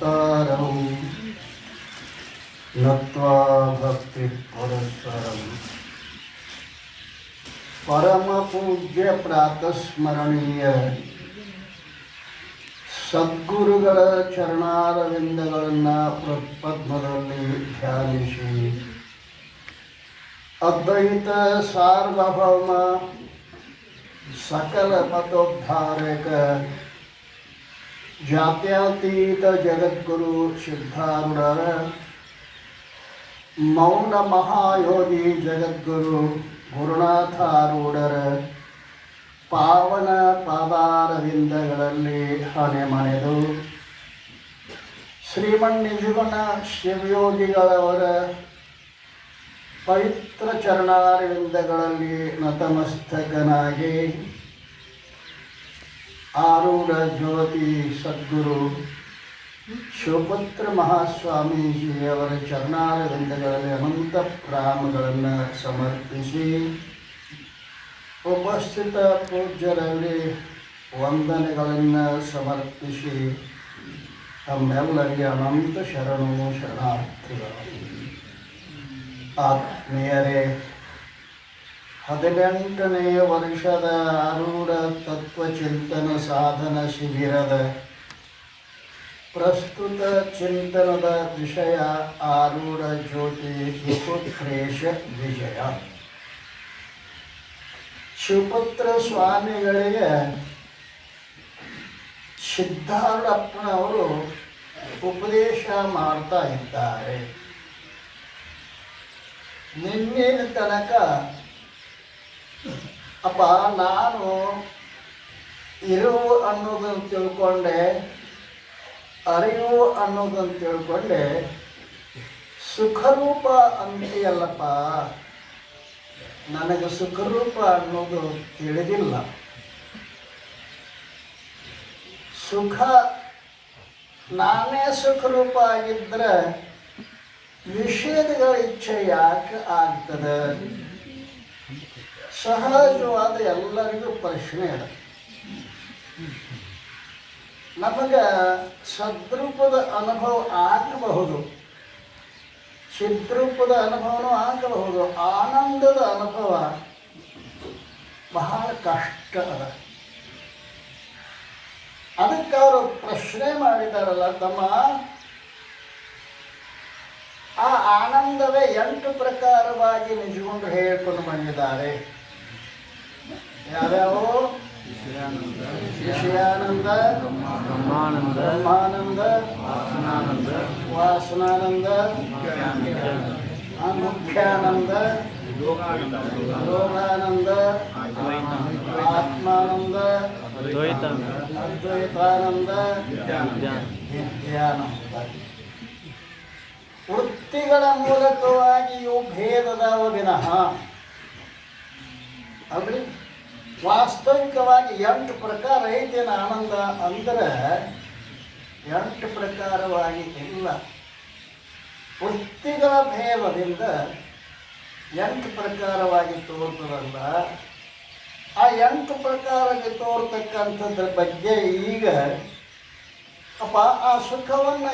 ಭಕ್ತಾರೌ ನತ್ವಾ ಭಕ್ತಿ ಪರಸ್ಪರಂ ಪರಮ ಪೂಜ್ಯ ಪ್ರಾತಸ್ಮರಣೀಯ ಸದ್ಗುರುಗಳ ಚರಣಾರವಿಂದಗಳನ್ನು ಪದ್ಮದಲ್ಲಿ ಧ್ಯಾನಿಸಿ ಅದ್ವೈತ ಸಾರ್ವಭೌಮ ಸಕಲ ಮತೋದ್ಧಾರಕ ಜಾತ್ಯತೀತ ಜಗದ್ಗುರು ಸಿದ್ಧಾರೂಢರ ಮೌನ ಮಹಾಯೋಗಿ ಜಗದ್ಗುರು ಗುರುನಾಥಾರೂಢರ ಪಾವನ ಪಾದಾರವಿಂದಗಳಲ್ಲಿ ಹಣೆ ಮಣೆದು ಶ್ರೀಮನ್ನಿಜುಗಣ ಶಿವಯೋಗಿಗಳವರ ಪವಿತ್ರ ಚರಣಾರವಿಂದಗಳಲ್ಲಿ ನತಮಸ್ತಕನಾಗಿ ಆರೂಢ ಜ್ಯೋತಿ ಸದ್ಗುರು ಶಿವಪುತ್ರ ಮಹಾಸ್ವಾಮೀಜಿಯವರ ಚರಣಾರವಿಂದಗಳಲ್ಲಿ ಅನಂತ ಪ್ರಣಾಮಗಳನ್ನು ಸಮರ್ಪಿಸಿ ಉಪಸ್ಥಿತ ಪೂಜ್ಯರಲ್ಲಿ ವಂದನೆಗಳನ್ನು ಸಮರ್ಪಿಸಿ ತಮ್ಮೆಲ್ಲರಿಗೆ ಅನಂತ ಶರಣು ಶರಣಾರ್ಥಿಗಳು. ಆತ್ಮೀಯರೇ, 18ನೇ ವರ್ಷದ ಆರೂಢ ತತ್ವಚಿಂತನ ಸಾಧನ ಶಿಬಿರದ ಪ್ರಸ್ತುತ ಚಿಂತನದ ವಿಷಯ ಆರೂಢ ಜ್ಯೋತಿ ಸುಪುತ್ರೇಶ ವಿಜಯ. ಶಿವಪುತ್ರ ಸ್ವಾಮಿಗಳಿಗೆ ಸಿದ್ಧಾರೂಢಪ್ಪನವರು ಉಪದೇಶ ಮಾಡ್ತಾ ಇದ್ದಾರೆ. ನಿನ್ನೇನ ತನಕ ಅಪ್ಪ ನಾನು ಇರುವು ಅನ್ನೋದನ್ನು ತಿಳ್ಕೊಂಡೆ, ಅರಿವು ಅನ್ನೋದನ್ನು ತಿಳ್ಕೊಂಡೆ, ಸುಖರೂಪ ಅಂತೀಯಲ್ಲಪ್ಪ, ನನಗೆ ಸುಖರೂಪ ಅನ್ನೋದು ತಿಳಿದಿಲ್ಲ. ಸುಖ ನಾನೇ ಸುಖರೂಪ ಆಗಿದ್ದರೆ ನಿಷೇಧಗಳ ಇಚ್ಛೆ ಯಾಕೆ ಆಗ್ತದೆ? ಸಹಜವಾದ ಎಲ್ಲರಿಗೂ ಪ್ರಶ್ನೆ ಇದೆ. ನಮಗೆ ಸದ್ರೂಪದ ಅನುಭವ ಆಗಬಹುದು, ಚಿದ್ರೂಪದ ಅನುಭವನೂ ಆಗಬಹುದು. ಆನಂದದ ಅನುಭವ ಬಹಳ ಕಷ್ಟ ಅದ. ಅದಕ್ಕೆ ಅವರು ಪ್ರಶ್ನೆ ಮಾಡಿದಾರಲ್ಲ, ತಮ್ಮ ಆ ಆನಂದವೇ 8 ಪ್ರಕಾರವಾಗಿ ನಿಜಗೊಂಡು ಹೇಳ್ಕೊಂಡು ಬಂದಿದ್ದಾರೆ. ಯಾವ್ಯಾವು? ವಿಷಯಾನಂದ, ಬ್ರಹ್ಮಾನಂದ, ವಾಸನಾನಂದ, ಮುಖ್ಯಾನಂದ, ಯೋಗಾನಂದ, ಆತ್ಮಾನಂದ, ಅದ್ವೈತಾನಂದ, ವಿದ್ಯಾನಂದ. ವೃತ್ತಿಗಳ ಮೂಲಕವಾಗಿಯೂ ಭೇದದವ ವಿನಃ ಅಲ್ರಿ. ವಾಸ್ತವಿಕವಾಗಿ 8 ಪ್ರಕಾರ ಐತೇನ ಆನಂದ ಅಂದರೆ 8 ಪ್ರಕಾರವಾಗಿ ಇಲ್ಲ. ವೃತ್ತಿಗಳ ಭೇದದಿಂದ 8 ಪ್ರಕಾರವಾಗಿ ತೋರ್ತದಲ್ಲ. ಆ 8 ಪ್ರಕಾರವಾಗಿ ತೋರ್ತಕ್ಕಂಥದ್ರ ಬಗ್ಗೆ ಈಗ ಅಪ್ಪ ಆ ಸುಖವನ್ನು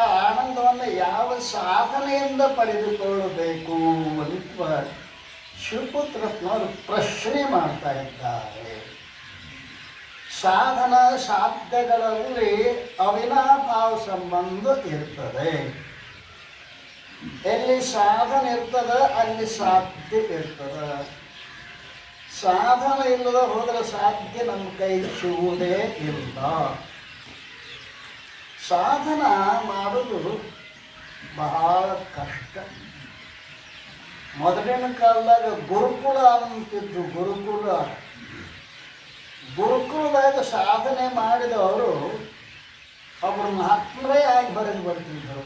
ಆ ಆನಂದವನ್ನು ಯಾವ ಸಾಧನೆಯಿಂದ ಪಡೆದುಕೊಳ್ಳಬೇಕು ಅಂತ ಶಿವಪುತ್ರನವರು ಪ್ರಶ್ನೆ ಮಾಡ್ತಾ ಇದ್ದಾರೆ. ಸಾಧನ ಸಾಧ್ಯಗಳಲ್ಲಿ ಅವಿನಾಭಾವ ಸಂಬಂಧ ಇರ್ತದೆ. ಎಲ್ಲಿ ಸಾಧನೆ ಇರ್ತದೆ ಅಲ್ಲಿ ಸಾಧ್ಯ ಇರ್ತದೆ. ಸಾಧನ ಇಲ್ಲದ ಹೋದರೆ ಸಾಧ್ಯ ನಮ್ಮ ಕೈ ಸಿಗುವುದೇ ಇಲ್ಲ. ಸಾಧನ ಮಾಡೋದು ಬಹಳ ಕಷ್ಟ. ಮೊದಲಿನ ಕಾಲದಾಗ ಗುರುಕುಲ ಅಂತಿದ್ದು. ಗುರುಕುಲದಾಗ ಸಾಧನೆ ಮಾಡಿದವರು ಒಬ್ಬರು ಮಹಾತ್ಮರೇ ಆಗಿ ಬರೆದು ಬರ್ತಿದ್ದರು.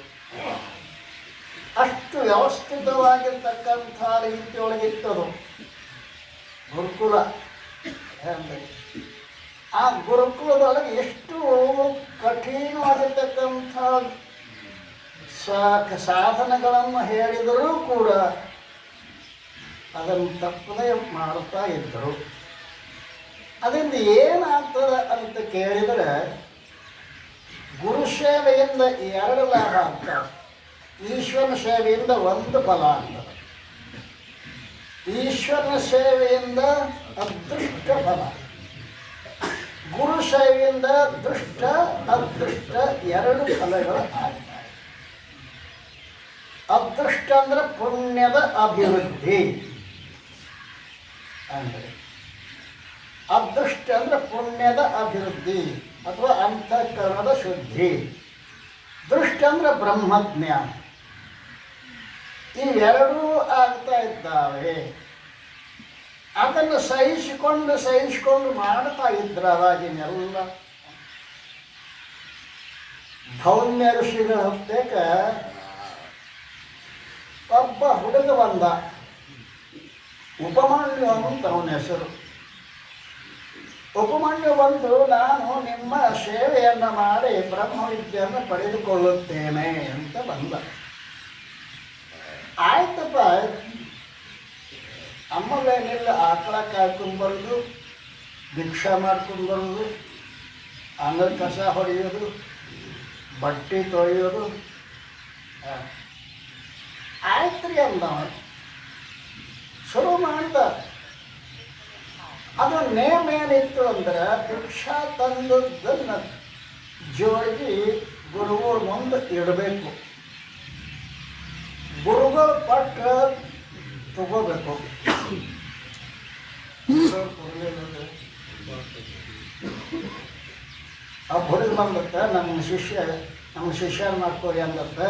ಅಷ್ಟು ವ್ಯವಸ್ಥಿತವಾಗಿರ್ತಕ್ಕಂಥ ರೀತಿಯೊಳಗಿತ್ತದು ಗುರುಕುಲ. ಆ ಗುರುಕುಲದೊಳಗೆ ಎಷ್ಟು ಕಠಿಣವಾಗಿರ್ತಕ್ಕಂಥ ಸಾಧನೆಗಳನ್ನು ಹೇಳಿದರೂ ಕೂಡ ಅದನ್ನು ತಪ್ಪದೇ ಮಾಡ್ತಾ ಇದ್ದರು. ಅದರಿಂದ ಏನಾಗ್ತದೆ ಅಂತ ಕೇಳಿದರೆ ಗುರು ಸೇವೆಯಿಂದ 2 ಲಾಭ ಆಗ್ತವೆ. ಈಶ್ವರನ ಸೇವೆಯಿಂದ 1 ಫಲ ಆಗ್ತದೆ. ಈಶ್ವರನ ಸೇವೆಯಿಂದ ಅದೃಷ್ಟ ಫಲ, ಗುರು ಸೇವೆಯಿಂದ ದೃಷ್ಟ ಅದೃಷ್ಟ 2 ಫಲಗಳು ಆಗ್ತವೆ. ಅದೃಷ್ಟ ಅಂದರೆ ಪುಣ್ಯದ ಅಭಿವೃದ್ಧಿ ಅಂದರೆ, ಅದೃಷ್ಟ ಅಂದರೆ ಪುಣ್ಯದ ಅಭಿವೃದ್ಧಿ ಅಥವಾ ಅಂತಃಕರಣದ ಶುದ್ಧಿ. ದೃಷ್ಟ ಅಂದರೆ ಬ್ರಹ್ಮಜ್ಞಾನ. ಇವೆರಡೂ ಆಗ್ತಾ ಇದ್ದಾವೆ. ಅದನ್ನು ಸಹಿಸಿಕೊಂಡು ಮಾಡ್ತಾ ಇದ್ರು ಅವಾಗಿನೆಲ್ಲ. ಧೌಮ್ಯ ಋಷಿಗಳ ಹೊತ್ತೇಕ ಒಬ್ಬ ಹುಡುಗ ಬಂದ, ಉಪಮಾನ್ಯು ಅಂತ ಅವನ ಹೆಸರು. ಉಪಮಾನ್ಯು ಬಂದು, ನಾನು ನಿಮ್ಮ ಸೇವೆಯನ್ನು ಮಾಡಿ ಬ್ರಹ್ಮವಿದ್ಯೆಯನ್ನು ಪಡೆದುಕೊಳ್ಳುತ್ತೇನೆ ಅಂತ ಬಂದ. ಆಯ್ತಪ್ಪ, ಅಮ್ಮವೇನಿಲ್ಲ, ಆಕಳ ಕಾಯ್ಕೊಂಡ್ಬರೋದು, ಭಿಕ್ಷಾ ಮಾಡ್ಕೊಂಡ್ಬರೋದು, ಅಂಗದ ಕಸ ಹೊಡೆಯೋದು, ಬಟ್ಟೆ ತೊಳೆಯೋದು. ಆಯ್ತು ರೀ ಅಂದವ, ಶುರು ಮಾಡ್ದ. ಅದು ನೇಮ್ ಏನಿತ್ತು ಅಂದ್ರೆ, ಭಿಕ್ಷಾ ತಂದದ್ದನ್ನು ಜೋಡಿಗೆ ಗುರುಗಳ ಮುಂದೆ ಇಡಬೇಕು, ಗುರುಗಳು ಪಟ್ಟ ತಗೋಬೇಕು. ಆ ಹುಡುಗ ಬಂದತ್ತ, ನಮ್ಮ ಶಿಷ್ಯ ಮಾಡ್ಕೋರಿ ಅಂದತ್ತ,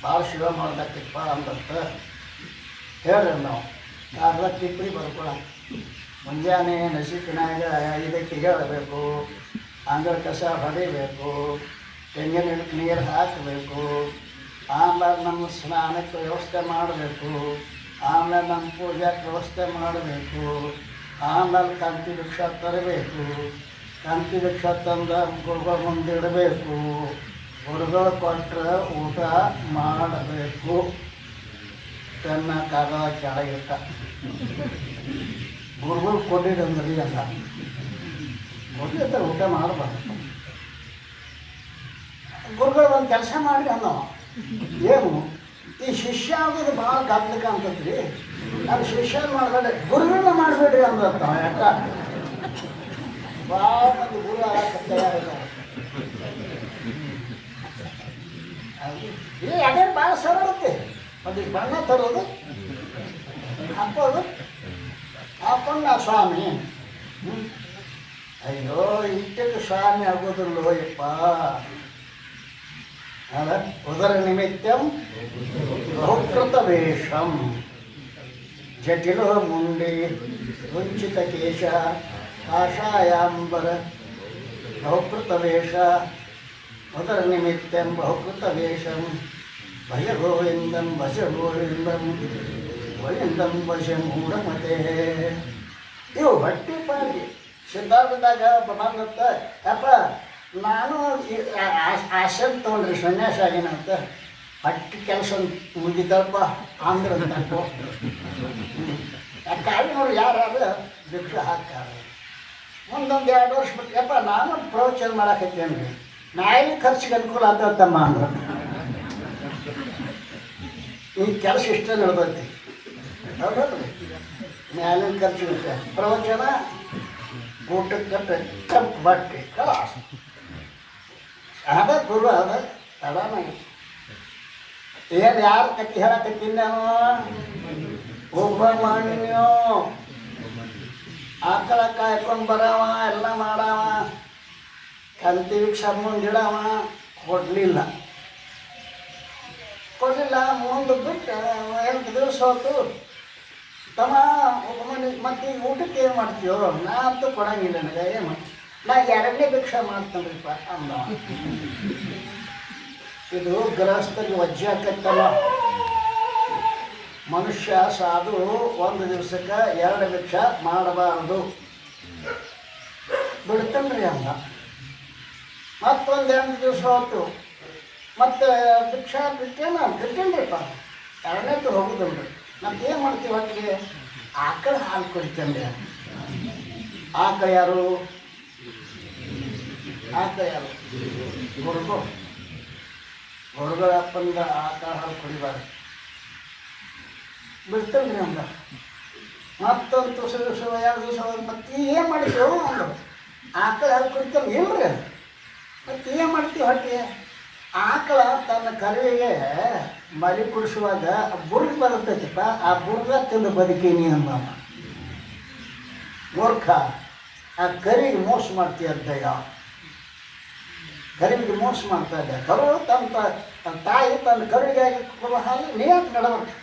ಭಾಳ ಶಿವ ಮಾಡ್ದಕ್ಕಿಪ್ಪ ಅಂದತ್ತ. ಹೇಳ್ರಿ ನಾವು ಕಾಗದ ಟಿಪ್ಪಣಿ ಬರ್ಕೊಳ, ಮುಂಜಾನೆ ನಸಿಕಿನಾಗ 5ಕ್ಕೆ ಹೇಳಬೇಕು, ಅಂಗಳ ಕಸ ಹೊಡಿಬೇಕು, ತೆಂಗಿನ ನೀರು ಹಾಕಬೇಕು, ಆಮೇಲೆ ನಮ್ಮ ಸ್ನಾನಕ್ಕೆ ವ್ಯವಸ್ಥೆ ಮಾಡಬೇಕು, ಆಮೇಲೆ ನಮ್ಮ ಪೂಜಾಕ್ಕೆ ವ್ಯವಸ್ಥೆ ಮಾಡಬೇಕು, ಆಮೇಲೆ ಕಾಂತಿ ಭಿಕ್ಷಾ ತರಬೇಕು, ಕಾಂತಿ ಭಿಕ್ಷಾ ತಂದ ಗುರುಗಳ ಮುಂದೆ ಇಡಬೇಕು, ಗುರುಗಳು ಕೊಟ್ಟರೆ ಊಟ ಮಾಡಬೇಕು. ತನ್ನ ಕಾಗದ ಕೆಳಗಿಟ್ಟ. ಗುರುಗಳು ಕೊಟ್ಟಿದ್ದಂದ್ರಿ ಅಲ್ಲ, ಕೊಟ್ಟಿರ್ತಾರೆ, ಊಟ ಮಾಡಬಾರ್ದು. ಗುರುಗಳು ಒಂದು ಕೆಲಸ ಮಾಡಿ ಅನ್ನೋ, ಏನು ಈ ಶಿಷ್ಯ ಆಗೋದು ಭಾಳ ಗದ್ದಕ ಅಂತದ್ರಿ, ಅದು ಶಿಷ್ಯ ಮಾಡಬೇಡ, ಗುರುಗಳನ್ನ ಮಾಡಬೇಡ್ರಿ ಅಂದತ್ತ. ಯಾಕ ಭಾಳ ಮಂದಿ ಗುರು ತಯಾರಿದ್ದಾರೆ. ಅದೇ ಭಾಳ ಸರಳತೆ. ಒಂದು ಬಣ್ಣ ತರೋದು, ಹಾಕೋದು, ಹಾಕೊಂಡು ಆ ಸ್ವಾಮಿ. ಅಯ್ಯೋ, ಇಷ್ಟಕ್ಕೆ ಸ್ವಾಮಿ ಆಗೋದಿಲ್ಲೋ ಯಪ್ಪ. ಅದ ಉದರ ನಿಮಿತ್ತಂ ಬಹುಕೃತ ವೇಷಂ, ಜಟಿಲೋ ಮುಂಡಿ ವಂಚಿತ ಕೇಶ ಕಾಷಾಯಾಂಬರ ಬಹುಕೃತ ವೇಷ, ಉದರ ನಿಮಿತ್ತಂ ಬಹುಕೃತ ವೇಷಂ, ಭಯ ಗೋವಿಂದಂ ಭಜ ಗೋವಿಂದಂ ಗೋವಿಂದಂ ಭಜ ಮೂಢಮತೆ. ಇವು ಭಟ್ಟಿ ಪಾಡಿ ಸಿದ್ಧಾರ್ಥದಾಗ ಬಂದತ್ತ. ಅಪ್ಪ, ನಾನು ಆಶ್ರಮ ತೊಗೊಂಡ್ರಿ, ಸನ್ಯಾಸ ಆಗಿನಂತ. ಹಟ್ಟಿ ಕೆಲಸ ಮುಗಿತಪ್ಪ ಆಂಧ್ರ ಅಂತಕ್ಕೋ. ಕಾಳಿನವ್ರು ಯಾರಾದ್ರೆ ಭಿಕ್ಷೆ ಹಾಕ್ತಾರೆ. ಮುಂದೊಂದು 2 ವರ್ಷ ಬಿಟ್ಟು, ಯಪ್ಪ ನಾನು ಪ್ರವಚನ ಮಾಡಾಕತ್ತೇನೆ ರೀ, ನಾಯಿ ಖರ್ಚಿಗೆ ಅನುಕೂಲ ಆಗ್ತಮ್ಮ ಅಂದ್ರೆ. ಈ ಕೆಲಸ ಇಷ್ಟ ನಡೆದೈತಿ, ಹೌದಲ್ರಿ? ಮ್ಯಾಲಿನ ಖರ್ಚು ಇರುತ್ತೆ, ಪ್ರವಚನ, ಊಟಕ್ಕೆ ಕಟ್ಟೆ, ಕೆಂಪು ಬಟ್ಟೆ, ಕಲಾಸ. ಅದ ಗುರು, ಅದ ತಡಾನ. ಏನು ಯಾರು ಕಟ್ಟಿ ಹೇಳಕತ್ತೀನಿ ನಾನು? ಉಪಮಾನ್ಯು ಆಕಳ ಕಾಯ್ಕೊಂಡು ಬರವ, ಎಲ್ಲ ಮಾಡವ, ಕಂತಿ ಭಿಕ್ಷಾ ಮುಂದಿಡವ. ಕೊಡಲಿಲ್ಲ. ಮುಂದೆ ಬಿಟ್ಟು 8 ದಿವಸ ಹೋತು. ತಮ್ಮ ಉಪಮಾನ್ಯ, ಮತ್ತೆ ಈಗ ಊಟಕ್ಕೆ ಏನು ಮಾಡ್ತೀವೋ? ನಾ ಅಂತೂ ಕೊಡಂಗಿಲ್ಲ, ನನಗೆ ಏನು, ನಾ 2ನೇ ಭಿಕ್ಷಾ ಮಾಡ್ತೇನ್ರಿಪ್ಪ ಅಂದ. ಇದು ಗೃಹಸ್ಥರಿಗೆ ವಜ್ಜೆ ಆಕತ್ತಲ್ಲ. ಮನುಷ್ಯ ಸಾಧು 1 ದಿವಸಕ್ಕೆ 2 ಭಿಕ್ಷಾ ಮಾಡಬಾರ್ದು, ಬಿಡ್ತೇನ್ರಿ ಅಂದ. ಮತ್ತೊಂದು 8 ದಿವಸ ಹೋಯ್ತು, ಮತ್ತು ಭಿಕ್ಷಾ ಬಿಟ್ಟೇನ್ರಿಪ್ಪ, 2ನೇದು ಹೋಗುದಲ್ರಿ. ಮತ್ತೇನು ಮಾಡ್ತೀವಿ? ಹೊಟ್ಟಿಗೆ ಆಕಳ ಹಾಲು ಕುಡಿತೇನ್ರಿ. ಆಕಳ ಯಾರು? ಆತ ಯಾರು ಗುರುಗಳು. ಗುರುಗಳ ಅಪ್ಪಂದ ಆಕಳ ಹಾಲು ಕುಡಿಬಾರ್ದು ಬಿಡ್ತೇವೆ ರೀ ಅಂದ. ಮತ್ತೊಂದು ದಿವಸ 2 ದಿವಸ ಮತ್ತೆ ಏನು ಮಾಡ್ತೀವಿ ಅಂದರು. ಆಕಳ ಹಾಲು ಕುಡಿತಾರೆ ಇಲ್ರಿ ಅದು. ಮತ್ತೆ ಏನು ಮಾಡ್ತೀವಿ ಹೊಟ್ಟೆ? ಆಕಳ ತನ್ನ ಕರುವಿಗೆ ಮಲಿ ಕುಡಿಸುವಾಗ ಬುರ್ಗ ಬರುತ್ತೈತಿಪ್ಪ, ಆ ಬುರ್ಗ ತಿಂದು ಬದುಕೀನಿ ಅಂದ. ಮೂರ್ಖ, ಆ ಕರಿಗೆ ಮೋಸ ಮಾಡ್ತೀಯದ್ದಯ್ಯ. ಕರುವಿಗೆ ಮೋಸ ಮಾಡ್ತಾ ಇದ್ದೆ. ಕರು ತನ್ನ ತಾಯಿ ತನ್ನ ಕರುವಿಗೆ ಕೊಡುವ ಹಾಲು ನೀರು ನಡಬೇಕು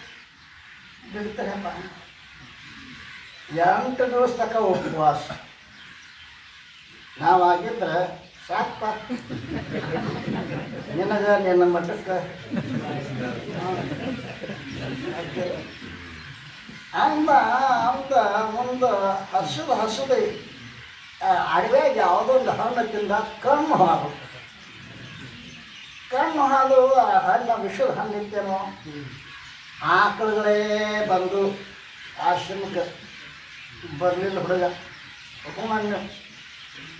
ಬಿಡ್ತಾರಪ್ಪ. 8 ದಿವಸ ತನಕ ಉಪವಾಸ. ನಾವಾಗಿದ್ರೆ ಸಾಕಪ್ಪ ನಿನಗೆ ನಿನ್ನ ಮಠಕ್ಕೆ ಅಂದ ಮುಂದೆ ಹಸುದು ಅಡವ್ಯಾಗ ಯಾವುದೊಂದು ಹಣ್ಣು ತಿಂದ ಕಣ್ಣು ಹಾಕುತ್ತೆ. ಕಣ್ಣು ಹಾಲು ಹಣ್ಣು ವಿಷದ ಹಣ್ಣು ಇತ್ತೇನೋ. ಆಕಳುಗಳೇ ಬಂದು ಆಶ್ರಮಕ್ಕೆ ಬರಲಿಲ್ಲ ಹುಡುಗ.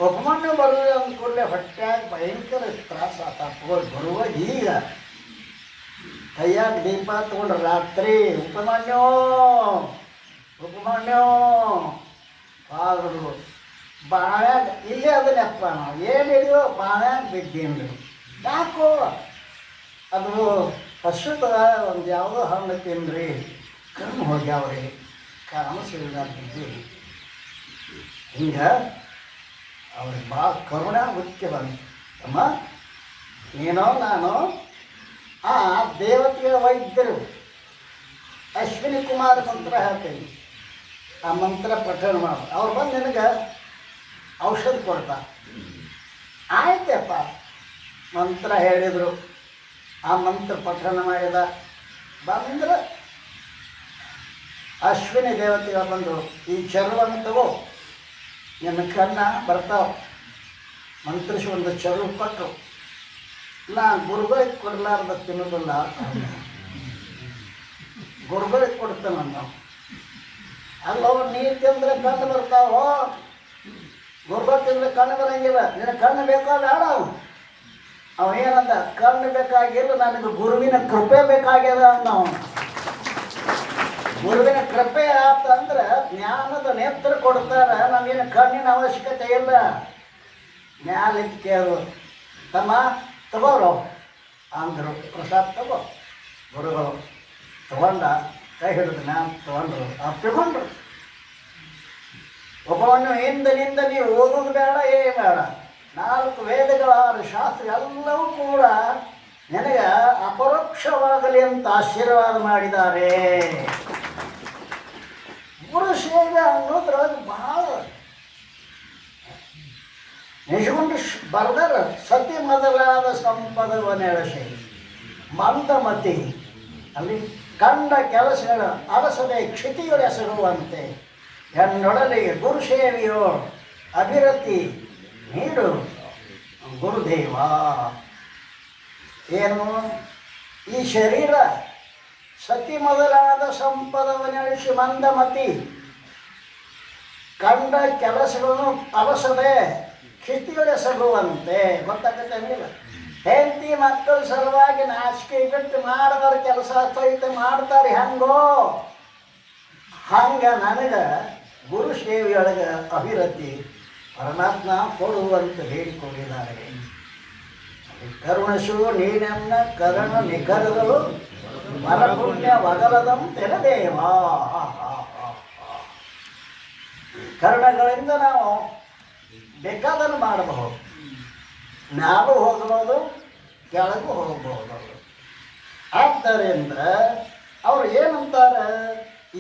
ಉಪಮಾನ್ಯ ಬರಲಿಲ್ಲ ಅಂದ ಕೂಡಲೇ ಹೊಟ್ಟೆಯಾಗ ಭಯಂಕರ ತ್ರಾಸ ಆತ. ಬರುವಾಗ ಈಗ ಕೈಯಾಗ ದೀಪ ತೊಗೊಂಡ್ರೆ ರಾತ್ರಿ ಉಪಮಾನ್ಯೋ ಆದರು ಬಾಳ್ಯಾಗ ಇಲ್ಲೇ ಅದನ್ನಪ್ಪ ನಾವು ಏನು ಹಿಡಿಯೋ ಬಾಳ್ಯಾಗ ಬಿದ್ದೀನ್ರಿ. ಯಾಕೋ ಅದು ಹಸುದ ಒಂದು ಯಾವುದೋ ಹಣ್ಣು ತಿನ್ರಿ ಕಣ್ಣು ಹೋಗ್ಯಾವ್ರಿ ಕಾಣಿಸಿಲ್ಲ ಬಿದ್ದೀರಿ. ಹಿಂಗೆ ಅವ್ರಿಗೆ ಭಾಳ ಕರುಣ ಮುಖ್ಯ ಬಂತು. ಅಮ್ಮ ನೀನೋ ನಾನು ಆ ದೇವತೆಯ ವೈದ್ಯರು ಅಶ್ವಿನಿ ಕುಮಾರ ಮಂತ್ರ ಹೇಳ್ತೀವಿ. ಆ ಮಂತ್ರ ಪಠಣ ಮಾಡು. ಅವ್ರು ಬಂದು ನಿನಗೆ ಔಷಧ ಕೊಡ್ತಾರೆ. ಆಯ್ತಪ್ಪ ಮಂತ್ರ ಹೇಳಿದರು. ಆ ಮಂತ್ರ ಪಠಣ ಮಾಡಿದ ಬಂದ್ರೆ ಅಶ್ವಿನಿ ದೇವತೆಗಳು ಬಂದು ಈ ಚರ್ವನ್ನು ತಗೋ, ನಿನ್ನ ಕಣ್ಣ ಬರ್ತಾವೆ ಮಂತ್ರಿಸಿ ಒಂದು ಚರು ಕೊಟ್ಟರು. ನಾ ಗುರುಗಳಿಗೆ ಕೊಡಲಾರ್ದ ತಿನ್ನೋದಿಲ್ಲ, ಗುರುಗಳಿಗೆ ಕೊಡ್ತೇನೆ ನಾವು. ಅಲ್ಲೋ ನೀ ತಿಂದರೆ ಕಣ್ಣು ಬರ್ತಾವೋ, ಗುರುಗಳು ತಿಂದರೆ ಕಣ್ಣು ಬರೋಂಗಿಲ್ಲ. ನಿನ್ನ ಕಣ್ಣು ಬೇಕಾ ಬೇಡ? ಅವ ಏನಂದ, ಕಣ್ಣು ಬೇಕಾಗಿಲ್ಲ, ನನಗೆ ಗುರುವಿನ ಕೃಪೆ ಬೇಕಾಗ್ಯದ ಅಂದ. ಅವನು ಗುರುವಿನ ಕೃಪೆ ಆತಂದ್ರೆ ಜ್ಞಾನದ ನೇತ್ರ ಕೊಡ್ತಾರೆ. ನಮಗೇನು ಕಣ್ಣಿನ ಅವಶ್ಯಕತೆ ಇಲ್ಲ. ಮ್ಯಾಲಿಟ್ಟು ಕೇಳು, ತಮ್ಮ ತಗೋರು ಅಂದರು. ಪ್ರಸಾದ್ ತಗೋ. ಗುರುಗಳು ತಗೊಂಡ ಕೈ ಹಿಡಿದು ಜ್ಞಾನ ತಗೊಂಡ್ರು. ಅಪ್ಪಿಕೊಂಡ್ರು. ಒಬ್ಬವನ್ನು ಹಿಂದಿನಿಂದ ನೀವು ಓದೋದು ಬೇಡ, ಬೇಡ. 4 ವೇದಗಳ 6 ಶಾಸ್ತ್ರ ಎಲ್ಲವೂ ಕೂಡ ನನಗೆ ಅಪರೋಕ್ಷವಾಗಲಿ ಅಂತ ಆಶೀರ್ವಾದ ಮಾಡಿದ್ದಾರೆ. ಗುರು ಸೇವೆ ಅನ್ನೋದ್ರೊಳಗೆ ಭಾಳ ನಿಜಗೊಂಡು ಬರ್ದಾರ. ಸತಿ ಮೊದಲಾದ ಸಂಪದವನೆಳಸೆ ಮಂದಮತಿ ಅಲ್ಲಿ ಕಂಡ ಕೆಲಸಗಳ ಅಲಸದೆ ಕ್ಷಿತಿಯೊಡೆ ಎಸಗುವಂತೆ ಎನ್ನೊಡಲಿಗೆ ಗುರು ಸೇವೆಯೋ ಅಭಿರತಿ ನೀಡು ಗುರುದೇವ. ಏನು ಈ ಶರೀರ ಸತಿ ಮೊದಲಾದ ಸಂಪದವನೆಳಿಸಿ ಮಂದಮತಿ ಕಂಡ ಕೆಲಸಗಳನ್ನು ಅಲಸದೆ ಕ್ಷಿತಿಗಳೆಸಗುವಂತೆ. ಗೊತ್ತಾಗತ್ತೇನಿಲ್ಲ? ಹೆಂಡತಿ ಮಕ್ಕಳ ಸಲುವಾಗಿ ನಾಚಿಕೆ ಬಿಟ್ಟು ಮಾಡಿದವ್ರ ಕೆಲಸ ಸಹಿತ ಮಾಡ್ತಾರೆ. ಹೆಂಗೋ ಹಂಗೆ ನನಗೆ ಗುರು ಸೇವೆಯೊಳಗೆ ಅಭಿರತಿ ಪರಮಾತ್ಮ ಕೊಡುವಂತ ಹೇಳಿಕೊಂಡಿದ್ದಾರೆ. ಕರುಣಸು ನೀನನ್ನ ಕರಣ ನಿಖರಗಳು ಪರಪುಣ್ಯ ವಗಲದಂ ತೆರದೇವ. ಕರ್ಣಗಳಿಂದ ನಾವು ಬೇಕಾದನ್ನು ಮಾಡಬಹುದು. ಮ್ಯಾಲೂ ಹೋಗಬಹುದು, ಕೆಳಗೂ ಹೋಗಬಹುದು. ಆದ್ದರಿಂದ ಅವರು ಏನಂತಾರೆ,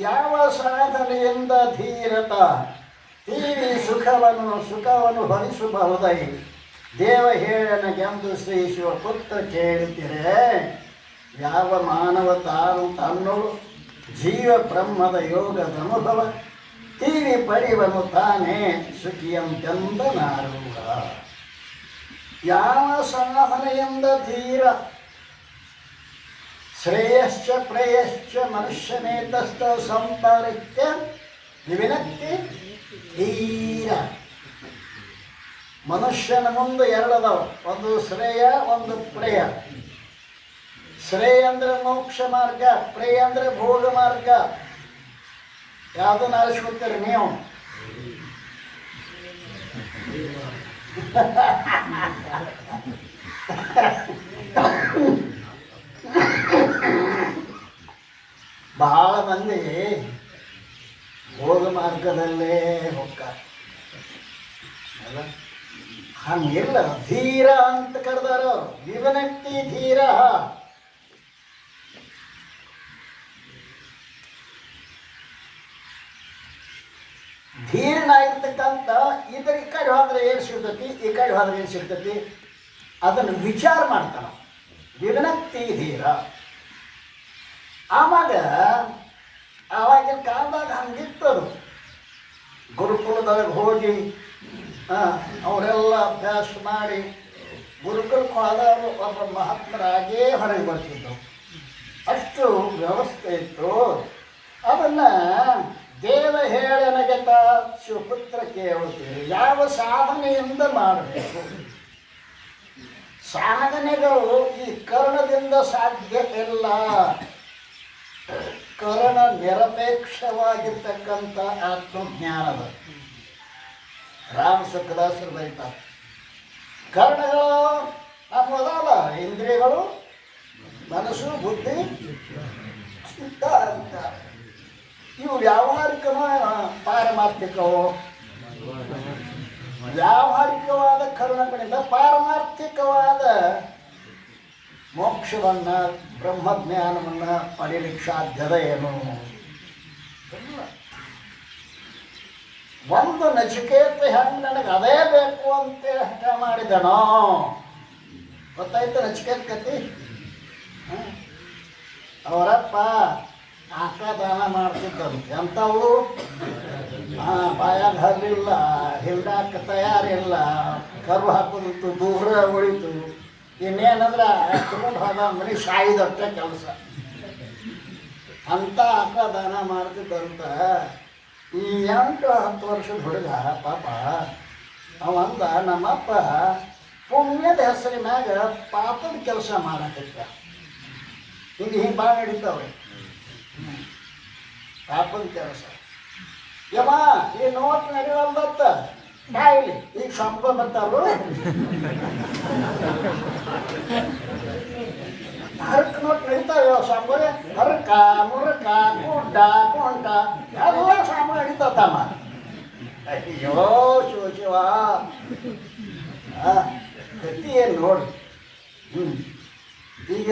ಯಾವ ಸಾಧನೆಯಿಂದ ಧೀರತ ತೀರಿ ಸುಖವನ್ನು ಭರಿಸಬಹುದೈ ದೇವ ಹೇಳನಗೆಂದು ಶ್ರೀ ಶಿವಪುತ್ರ ಕೇಳುತ್ತೀರೆ. ಯಾವ ಮಾನವ ತಾನು ತನ್ನಳು ಜೀವ ಬ್ರಹ್ಮದ ಯೋಗದ ಅನುಭವ ತೀರಿ ಪಡಿವನು ತಾನೇ ಸುಖಿಯಂತೆಂದ ನಾರೂಢ. ಯಾವ ಸಾಧನೆಯಿಂದ ಧೀರ ಶ್ರೇಯಶ್ಚ ಪ್ರೇಯಶ್ಚ ಮನುಷ್ಯನೇತಸ್ಥ ಸಂಪಾರಿತ್ಯ ವಿವಿನಕ್ತಿ ಧೀರ. ಮನುಷ್ಯನ ಮುಂದೆ ಎರಡದವ, ಒಂದು ಶ್ರೇಯ ಒಂದು ಪ್ರೇಯ. ಶ್ರೇಯ ಅಂದರೆ ಮೋಕ್ಷ ಮಾರ್ಗ, ಪ್ರೇಯ ಅಂದರೆ ಭೋಗ ಮಾರ್ಗ. ಯಾವುದನ್ನು ಆರಿಸ್ಕೊತೀರಿ ನೀವು? ಬಹಳ ಮಂದಿ ಭೋಗ ಮಾರ್ಗದಲ್ಲೇ ಹೋಗ್ತಾರೆ. ಹಂಗಿಲ್ಲ. ಧೀರ ಅಂತ ಕರೆದಾರ, ವಿವನಕ್ತಿ ಧೀರ. ಧೀರನಾಗಿರ್ತಕ್ಕಂಥ ಇದರ ಈ ಕಡೆ ಹೋದ್ರೆ ಏನು ಸಿಗ್ತೈತಿ, ಈ ಕಡೆ ಹೋದ್ರೆ ಏನು ಸಿಗ್ತೈತಿ, ಅದನ್ನು ವಿಚಾರ ಮಾಡ್ತಾನ. ವಿವನಕ್ತಿ ಧೀರ. ಆವಾಗಿನ ಕಾಲದಾಗ ಹಂಗಿತ್ತದು. ಗುರುಕುಲದೊಳಗೆ ಹೋಗಿ ಅವರೆಲ್ಲ ಅಭ್ಯಾಸ ಮಾಡಿ ಗುರುಕುಲಕ್ಕೆ ಹೋದವರು ಒಬ್ಬ ಮಹಾತ್ಮರಾಗೇ ಹೊರಗೆ ಬರ್ತಿದ್ದರು. ಅಷ್ಟು ವ್ಯವಸ್ಥೆ ಇತ್ತು. ಅದನ್ನು ದೇವ ಹೇಳನಗೆತ ಶಿವಪುತ್ರ ಕೇಳುತ್ತೀರಿ. ಯಾವ ಸಾಧನೆಯಿಂದ ಮಾಡಬೇಕು? ಸಾಧನೆಗಳು ಈ ಕರ್ಣದಿಂದ ಸಾಧ್ಯ ಇಲ್ಲ. ಕರ್ಣ ನಿರಪೇಕ್ಷವಾಗಿರ್ತಕ್ಕಂಥ ಆತ್ಮಜ್ಞಾನದ ರಾಮ ಸುಖದಾಸರು ಬರೀತಾರೆ. ಕರ್ಣಗಳು ನಮ್ಮದಲ್ಲ, ಇಂದ್ರಿಯಗಳು, ಮನಸ್ಸು, ಬುದ್ಧಿ, ಚಿತ್ತ ಅಂತ. ಇವು ವ್ಯಾವಹಾರಿಕವೋ ಪಾರಮಾರ್ಥಿಕವೋ? ವ್ಯಾವಹಾರಿಕವಾದ ಕರ್ಣಗಳಿಂದ ಪಾರಮಾರ್ಥಿಕವಾದ ಮೋಕ್ಷವನ್ನು, ಬ್ರಹ್ಮಜ್ಞಾನವನ್ನು ಪಡೀಲಿಕ್ಕೆ ಸಾಧ್ಯದ ಏನು? ಒಂದು ನಚಿಕೇತ ಹೆಂಗೆ ನನಗೆ ಅದೇ ಬೇಕು ಅಂತ ಹಠ ಮಾಡಿದನೋ, ಗೊತ್ತಾಯ್ತು ನಚಿಕೇತ ಕತಿ? ಅವರಪ್ಪ ದಾನ ಮಾಡ್ತಿದ್ದಂತೆ. ಅಂಥವು ಬಾಯಾಗ ಹರಿಲ್ಲ, ಹಿಂಡಾಕ ತಯಾರಿಲ್ಲ, ಕರು ಹಾಕೋದಿತ್ತು, ದೂರ ಉಳಿತು. ಇನ್ನೇನಂದ್ರೆ ತಗೊಂಡು ಹೋದ ಮನೆ ಸಾಯಿದೊಟ್ಟ ಕೆಲಸ. ಅಂಥ ದಾನ ಮಾಡ್ತಿದ್ದಂತ ಈ 8-10 ವರ್ಷದ ಹುಡುಗ ಪಾಪ ಅವಂದ ನಮ್ಮಪ್ಪ ಪುಣ್ಯದ ಹೆಸರಿನಾಗ ಪಾಪದ ಕೆಲಸ ಮಾಡಕತ್ತ. ಹಿಂಗೆ ಭಾಳ ನಡೀತಾವ್ರಿ ಪಾಪದ ಕೆಲಸ. ಯಮ್ಮ ಈ ನೋಟ್ ನಡೆಯಲ್ದತ್ತ ಬಾಯಿಲಿ ಈಗ ಸಂಬಳ ಬರ್ತಾರು. ಹರಕ್ ನೋಟ್ ನಡೀತಾವೆ. ಸಂಬಳ ಹರಕ, ಮುರಕ, ಕುಂಟ, ಕೊಂಟ ಎಲ್ಲ ಸಂಬಳ ನಡೀತಾವಮ್ಮ. ಅಯ್ಯೋ ಶಿವ ಶಿವ, ಗತಿ ಏನು ನೋಡಿ. ಈಗ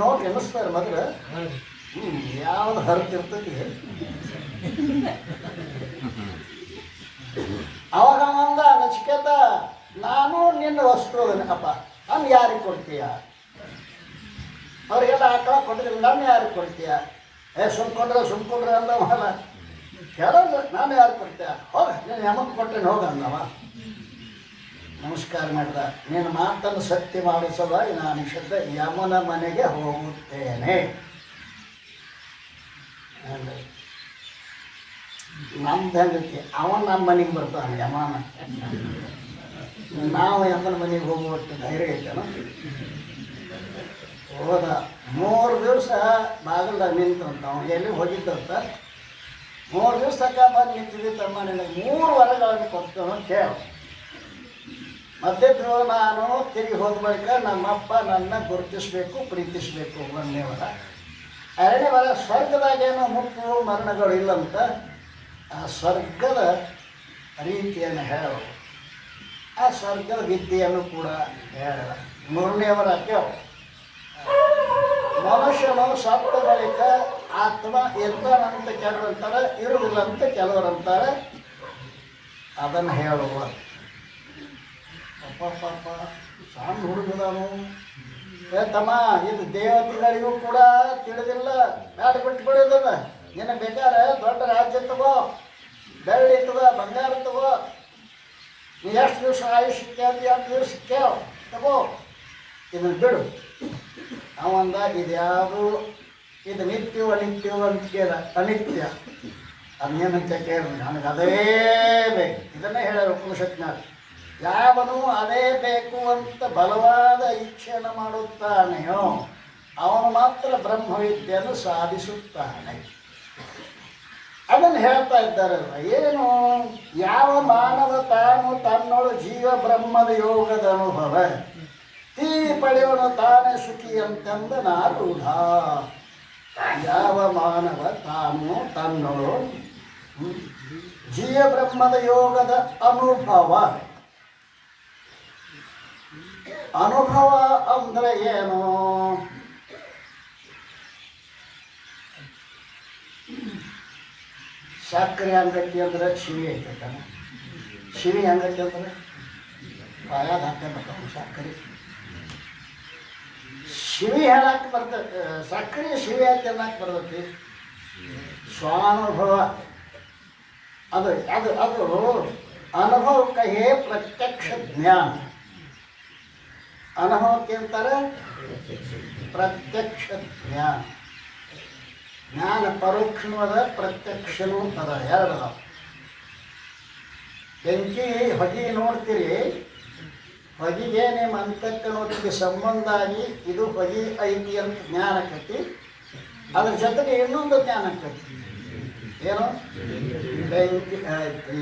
ನೋಟ್ ಎನಿಸ್ತಾರೆ ಮೊದಲು. ಯಾವ್ದು ಹರಿತಿರ್ತೈತಿ ಅವಾಗ ಒಂದ ನಚಿಕೇತ, ನಾನು ನಿನ್ನ ವಸ್ತು ಅಪ್ಪ, ನಾನು ಯಾರಿಗೆ ಕೊಡ್ತೀಯ? ಅವ್ರಿಗೆಲ್ಲ ಆಕಳ ಕೊಟ್ಟಿಲ್ಲ, ನಾನು ಯಾರಿಗೆ ಕೊಡ್ತೀಯ? ಸುಮ್ಕೊಂಡ್ರೆ ಅಂದವಲ್ಲ, ಕೇಳಲ್ಲ, ನಾನು ಯಾರು ಕೊಡ್ತೀಯ? ಹೋಗ ನೀನು ಯಮಕ್ಕೆ ಕೊಟ್ಟೇನೆ ಹೋಗ ಅಂದವ. ನಮಸ್ಕಾರ ಮಾಡಿದ. ನೀನು ಮಾತನ್ನು ಸತ್ಯ ಮಾಡಿಸಲ್ಲ, ನಾನು ಶಬ್ದ ಯಮನ ಮನೆಗೆ ಹೋಗುತ್ತೇನೆ. ನಮ್ದು ಹೆಂಗೈತಿ, ಅವನು ನಮ್ಮ ಮನೆಗೆ ಬರ್ತಾನೆ ಯಮನ. ನಾವು ಯಮನ ಮನೆಗೆ ಹೋಗುವಷ್ಟು ಧೈರ್ಯ ಐತೇನ? ಹೋದ 3 ದಿವಸ ಬಾಗಿಲ್ದಾಗ ನಿಂತಂತ. ಅವ್ನು ಎಲ್ಲಿ ಹೋಗಿದ್ದಂತ 3 ದಿವಸಕ್ಕೆ ಬಂದು ನಿಂತಿದ್ದೆ. ತಮ್ಮ ನಿನಗೆ 3 ವರಗಳನ್ನು ಕೊಡ್ತಾನು ಕೇಳು. ಮಧ್ಯದ ನಾನು ತಿರುಗಿ ಹೋದ ಬಳಿಕ ನಮ್ಮಪ್ಪ ನನ್ನ ಗುರುತಿಸ್ಬೇಕು, ಪ್ರೀತಿಸಬೇಕು. 1ನೇ ವರ. 2ನೇ ವರ, ಸ್ವರ್ಗದಾಗೇನೋ ಮುಟ್ಟು ಮರಣಗಳು ಇಲ್ಲಂತ, ಆ ಸ್ವರ್ಗದ ರೀತಿಯನ್ನು ಹೇಳು, ಆ ಸ್ವರ್ಗದ ವಿದ್ಯೆಯನ್ನು ಕೂಡ ಹೇಳ. 3ನೇ ವರ ಕೇಳು. ಮನುಷ್ಯನು ಸತ್ತ ಬಳಿಕ ಆತ್ಮ ಇರ್ತಾನಂತ ಕೆಲವರಂತಾರೆ, ಇರುವುದಿಲ್ಲಂತ ಕೆಲವರಂತಾರೆ. ಅದನ್ನು ಹೇಳುವ. ಪಾಪ ಸಣ್ಣ ಹುಡುಗದಾನು. ತಮ್ಮ, ಇದು ದೇವತೆಗಳಿಗೂ ಕೂಡ ತಿಳಿದಿಲ್ಲ. ಬ್ಯಾಡ ಬಿಟ್ಟು ಬಿಡೋದದ. ನಿನ್ನ ಬೇಕಾದ್ರೆ ದೊಡ್ಡ ರಾಜ್ಯ ತಗೋ, ಬೆಳ್ಳಿ ತಗೋ, ಬಂಗಾರ ತಗೋ, ನೀ ಎಷ್ಟು ದಿವಸ ಆಯುಷ್ ಕೇಳ್ತಿ 8 ದಿವಸ ಕೇಳು ತಗೋ, ಇದನ್ನು ಬಿಡು. ಅವಂದ ಇದ್ಯಾವುದು ಇದು ನಿತ್ಯ ಅನಿತ್ಯವು ಅಂತ ಕೇಳ. ಅನಿತ್ಯ ಅದನ್ನೇನಂತ ಕೇಳಿ, ನನಗೆ ಅದೇ ಬೇಕು. ಇದನ್ನೇ ಹೇಳ್ಯಾರ ಉಪನಿಷತ್ನಾಗ. ಯಾವನು ಅದೇ ಬೇಕು ಅಂತ ಬಲವಾದ ಇಚ್ಛೆಯನ್ನು ಮಾಡುತ್ತಾನೆಯೋ ಅವನು ಮಾತ್ರ ಬ್ರಹ್ಮವಿದ್ಯೆಯನ್ನು ಸಾಧಿಸುತ್ತಾನೆ. ಅದನ್ನು ಹೇಳ್ತಾ ಇದ್ದಾರಲ್ಲ, ಏನು ಯಾವ ಮಾನವ ತಾನು ತನ್ನೊಳು ಜೀವ ಬ್ರಹ್ಮದ ಯೋಗದ ಅನುಭವ ತೀವಿ ಪಡೆಯವನು ತಾನೇ ಸುಖಿ ಅಂತಂದ ನಾರೂಢ. ಯಾವ ಮಾನವ ತಾನು ತನ್ನೊಳು ಜೀವ ಬ್ರಹ್ಮದ ಯೋಗದ ಅನುಭವ. ಅನುಭವ ಅಂದರೆ ಏನು? ಸಕ್ಕರೆ ಅಂಗಟ್ಟಿ ಅಂದ್ರೆ ಶಿವಿ ಐತೈತಾನ. ಶಿವಿ ಅಂಗಟ್ಟಿ ಅಂದ್ರೆ ಬಾಯಾಗ ಹಾಕಬೇಕು ಸಕ್ಕರೆ. ಶಿವಿ ಹೇಳಕ್ಕೆ ಬರ್ತೈತೆ, ಸಕ್ಕರೆ ಶಿವಿ ಹಾಕಿ ಅನ್ನಕ್ಕೆ ಬರ್ತೈತಿ. ಸ್ವಾನುಭವ ಅದು ಅದು ಅದು ಅನುಭವಕ್ಕೆ ಪ್ರತ್ಯಕ್ಷ ಜ್ಞಾನ. ಅನುಭವಕ್ಕೆ ಅಂತಾರೆ ಪ್ರತ್ಯಕ್ಷ ಜ್ಞಾನ. ಜ್ಞಾನ ಪರೋಕ್ಷನೂ ಅದ, ಪ್ರತ್ಯಕ್ಷನೂ ಅದ, ಎರಡು ಅದಾವ. ಬೆಂಕಿ ಹೊಗೆ ನೋಡ್ತೀರಿ, ಹೊಗೆಗೆ ನಿಮ್ಮ ಅಂತಕ್ಕನೊಟ್ಟಿಗೆ ಸಂಬಂಧ ಆಗಿ ಇದು ಹೊಗೆ ಐತಿ ಅಂತ ಜ್ಞಾನ ಆಕೈತಿ. ಅದ್ರ ಜೊತೆಗೆ ಇನ್ನೊಂದು ಜ್ಞಾನ ಆಕೈತಿ. ಏನು? ಬೆಂಕಿ ಐತಿ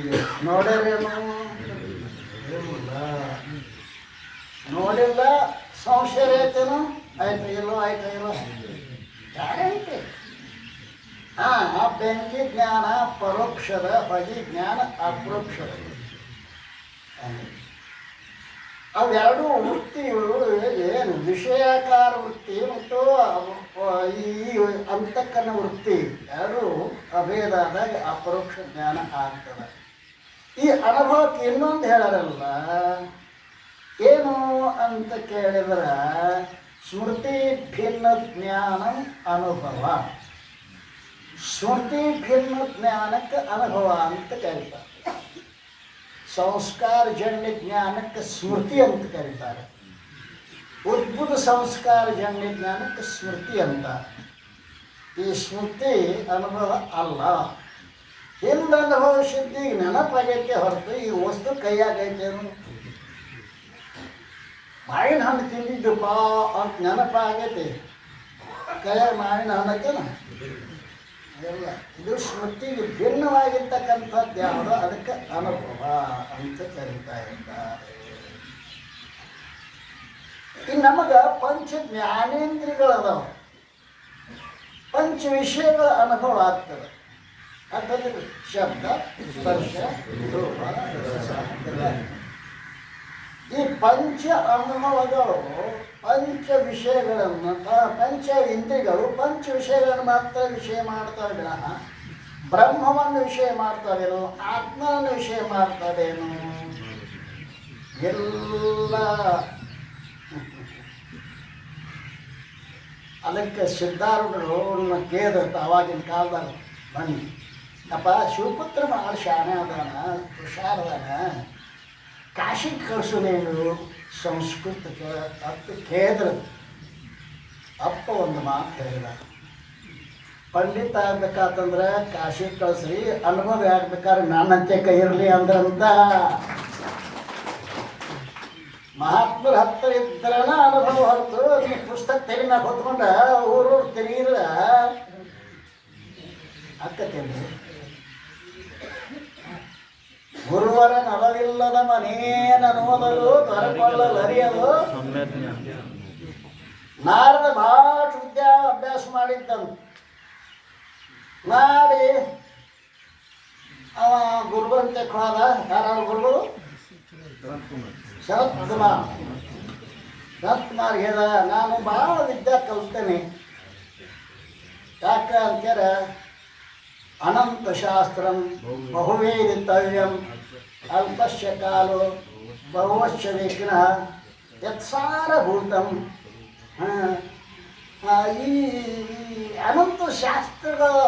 ನೋಡ್ಯಾರೇನು? ಇಲ್ಲ. ನೋಡಿಲ್ಲ, ಸಂಶಯ ಐತೇನು? ಆಯ್ತು ಇಲ್ಲೋ, ಆಯ್ತು ಇಲ್ಲೋ, ಗ್ಯಾರಂಟಿ. ಆ ಬೆಂಕಿ ಜ್ಞಾನ ಪರೋಕ್ಷದ, ಹೊಗೆ ಜ್ಞಾನ ಅಪರೋಕ್ಷದ. ಅವೆರಡೂ ವೃತ್ತಿಗಳು ಏನು ವಿಷಯಾಕಾರ ವೃತ್ತಿ ಮತ್ತು ಈ ಅಂತಕ್ಕನ ವೃತ್ತಿ ಎರಡೂ ಅಭೇದಾದಾಗ ಅಪರೋಕ್ಷ ಜ್ಞಾನ ಆಗ್ತದೆ. ಈ ಅನುಭವಕ್ಕೆ ಇನ್ನೊಂದು ಹೇಳರಲ್ಲ, ಏನು ಅಂತ ಕೇಳಿದ್ರೆ ಸ್ಮೃತಿ ಭಿನ್ನ ಜ್ಞಾನ ಅನುಭವ. ಸ್ಮೃತಿ ಭಿನ್ನ ಜ್ಞಾನಕ್ಕೆ ಅನುಭವ ಅಂತ ಕರೀತಾರೆ. ಸಂಸ್ಕಾರಜನ್ಯ ಜ್ಞಾನಕ್ಕೆ ಸ್ಮೃತಿ ಅಂತ ಕರೀತಾರೆ. ಉದ್ಭುತ ಸಂಸ್ಕಾರಜನ್ಯ ಜ್ಞಾನಕ್ಕೆ ಸ್ಮೃತಿ ಅಂತಾರೆ. ಈ ಸ್ಮೃತಿ ಅನುಭವ ಅಲ್ಲ. ಹಿಂದೆ ಅನುಭವ ಸಿದ್ಧಿಗೆ ನೆನಪಾಗೈತೆ ಹೊರತು ಈ ವಸ್ತು ಕೈಯಾಗೈತೇನು? ಮಾವಿನ ಹಣ್ಣು ತಿಂದಿದ್ದಪ್ಪ ಅಂತ ನೆನಪಾಗೈತಿ, ಕೈಯಾಗ ಮಾವಿನ ಹಣ್ಣು ಐತೇನ? ಎಲ್ಲ ಇದು ಸ್ಮೃತಿಗೆ ಭಿನ್ನವಾಗಿರ್ತಕ್ಕಂಥದ್ದು ಯಾವುದೋ ಅದಕ್ಕೆ ಅನುಭವ ಅಂತ ಕರೀತಾ ಇದ್ದಾರೆ. ಇನ್ನು ನಮಗೆ ಪಂಚ ಜ್ಞಾನೇಂದ್ರಿಯಗಳದಾವ, ಪಂಚ ವಿಷಯಗಳ ಅನುಭವ ಆಗ್ತದೆ. ಅರ್ಥದಲ್ಲಿ ಶಬ್ದ, ಸ್ಪರ್ಶ, ರೂಪ, ರಸ. ಈ ಪಂಚ ಅನುಭವಗಳು ಪಂಚ ವಿಷಯಗಳನ್ನು, ಪಂಚ ಇಂದ್ರಿಯಗಳು ಪಂಚ ವಿಷಯಗಳನ್ನು ಮಾತ್ರ ವಿಷಯ ಮಾಡ್ತವೆ ವಿನಃ ಬ್ರಹ್ಮವನ್ನು ವಿಷಯ ಮಾಡ್ತಾವೇನು, ಆತ್ಮವನ್ನು ವಿಷಯ ಮಾಡ್ತಾವೇನು? ಎಲ್ಲ. ಅದಕ್ಕೆ ಸಿದ್ಧಾರೂಢರು ಕೇಳಿದ್ರು ಆವಾಗಿನ ಕಾಲದಾಗ, ಬನ್ನಿ ಅಪ್ಪ ಶಿವಪುತ್ರ ಭಾಳ ಶಾಣೆ ಅದಾನ, ಹುಷಾರ ಅದಾನ, ಕಾಶಿಗೆ ಕಳಿಸೋದೇನು ಸಂಸ್ಕೃತಕ್ಕೆ ಅಂತ ಕೇಳಿದ್ರು. ಅಪ್ಪ ಒಂದು ಮಾತು ಹೇಳಿದ, ಪಂಡಿತ ಆಗ್ಬೇಕಾತಂದ್ರೆ ಕಾಶಿಗೆ ಕಳಿಸ್ರಿ, ಅನುಭವ ಆಗ್ಬೇಕಾದ್ರೆ ನನ್ನಂತೆ ಕೈ ಇರಲಿ ಅಂದ್ರಂತ. ಮಹಾತ್ಮರ ಹತ್ತಿರ ಇದ್ರನ ಅನುಭವ ಹೊರತು ನೀವು ಪುಸ್ತಕ ತೆರಿ ಮ್ಯಾಗ ಹೊತ್ಕೊಂಡ ಊರೂರು ತೆರೀರ ಅಕ್ಕತ್ತೇನೆ. ಗುರುವರ ನಲವಿಲ್ಲದ ಮನೇನನ್ನುವುದಲು ದೊರಕೊಳ್ಳಲರಿಯದು. ನಾರದ ಭಾಳ ಅಭ್ಯಾಸ ಮಾಡಿದ್ದನು. ಮಾಡಿ ಅವ ಗುರುವಂತೆ ಹೋದ. ಯಾರು ಗುರುಗಳು? ಶರತ್ ಕುಮಾರ್. ಶರತ್ ಕುಮಾರ್ ಹೇಳ್ದ, ನಾನು ಭಾಳ ವಿದ್ಯೆ ಕಲಿಸ್ತೇನೆ. ಯಾಕ ಅಂತಾರ, ಅನಂತ ಶಾಸ್ತ್ರಂ ಬಹುವೇದಿತವ್ಯಂ ಅಲ್ಪಸ್ಯ ಕಾಲೋ ಬಹುವಶ್ಯ ವಿಘ್ನಃ ಯತ್ಸಾರಭೂತಂ. ಈ ಅನಂತ ಶಾಸ್ತ್ರಗಳು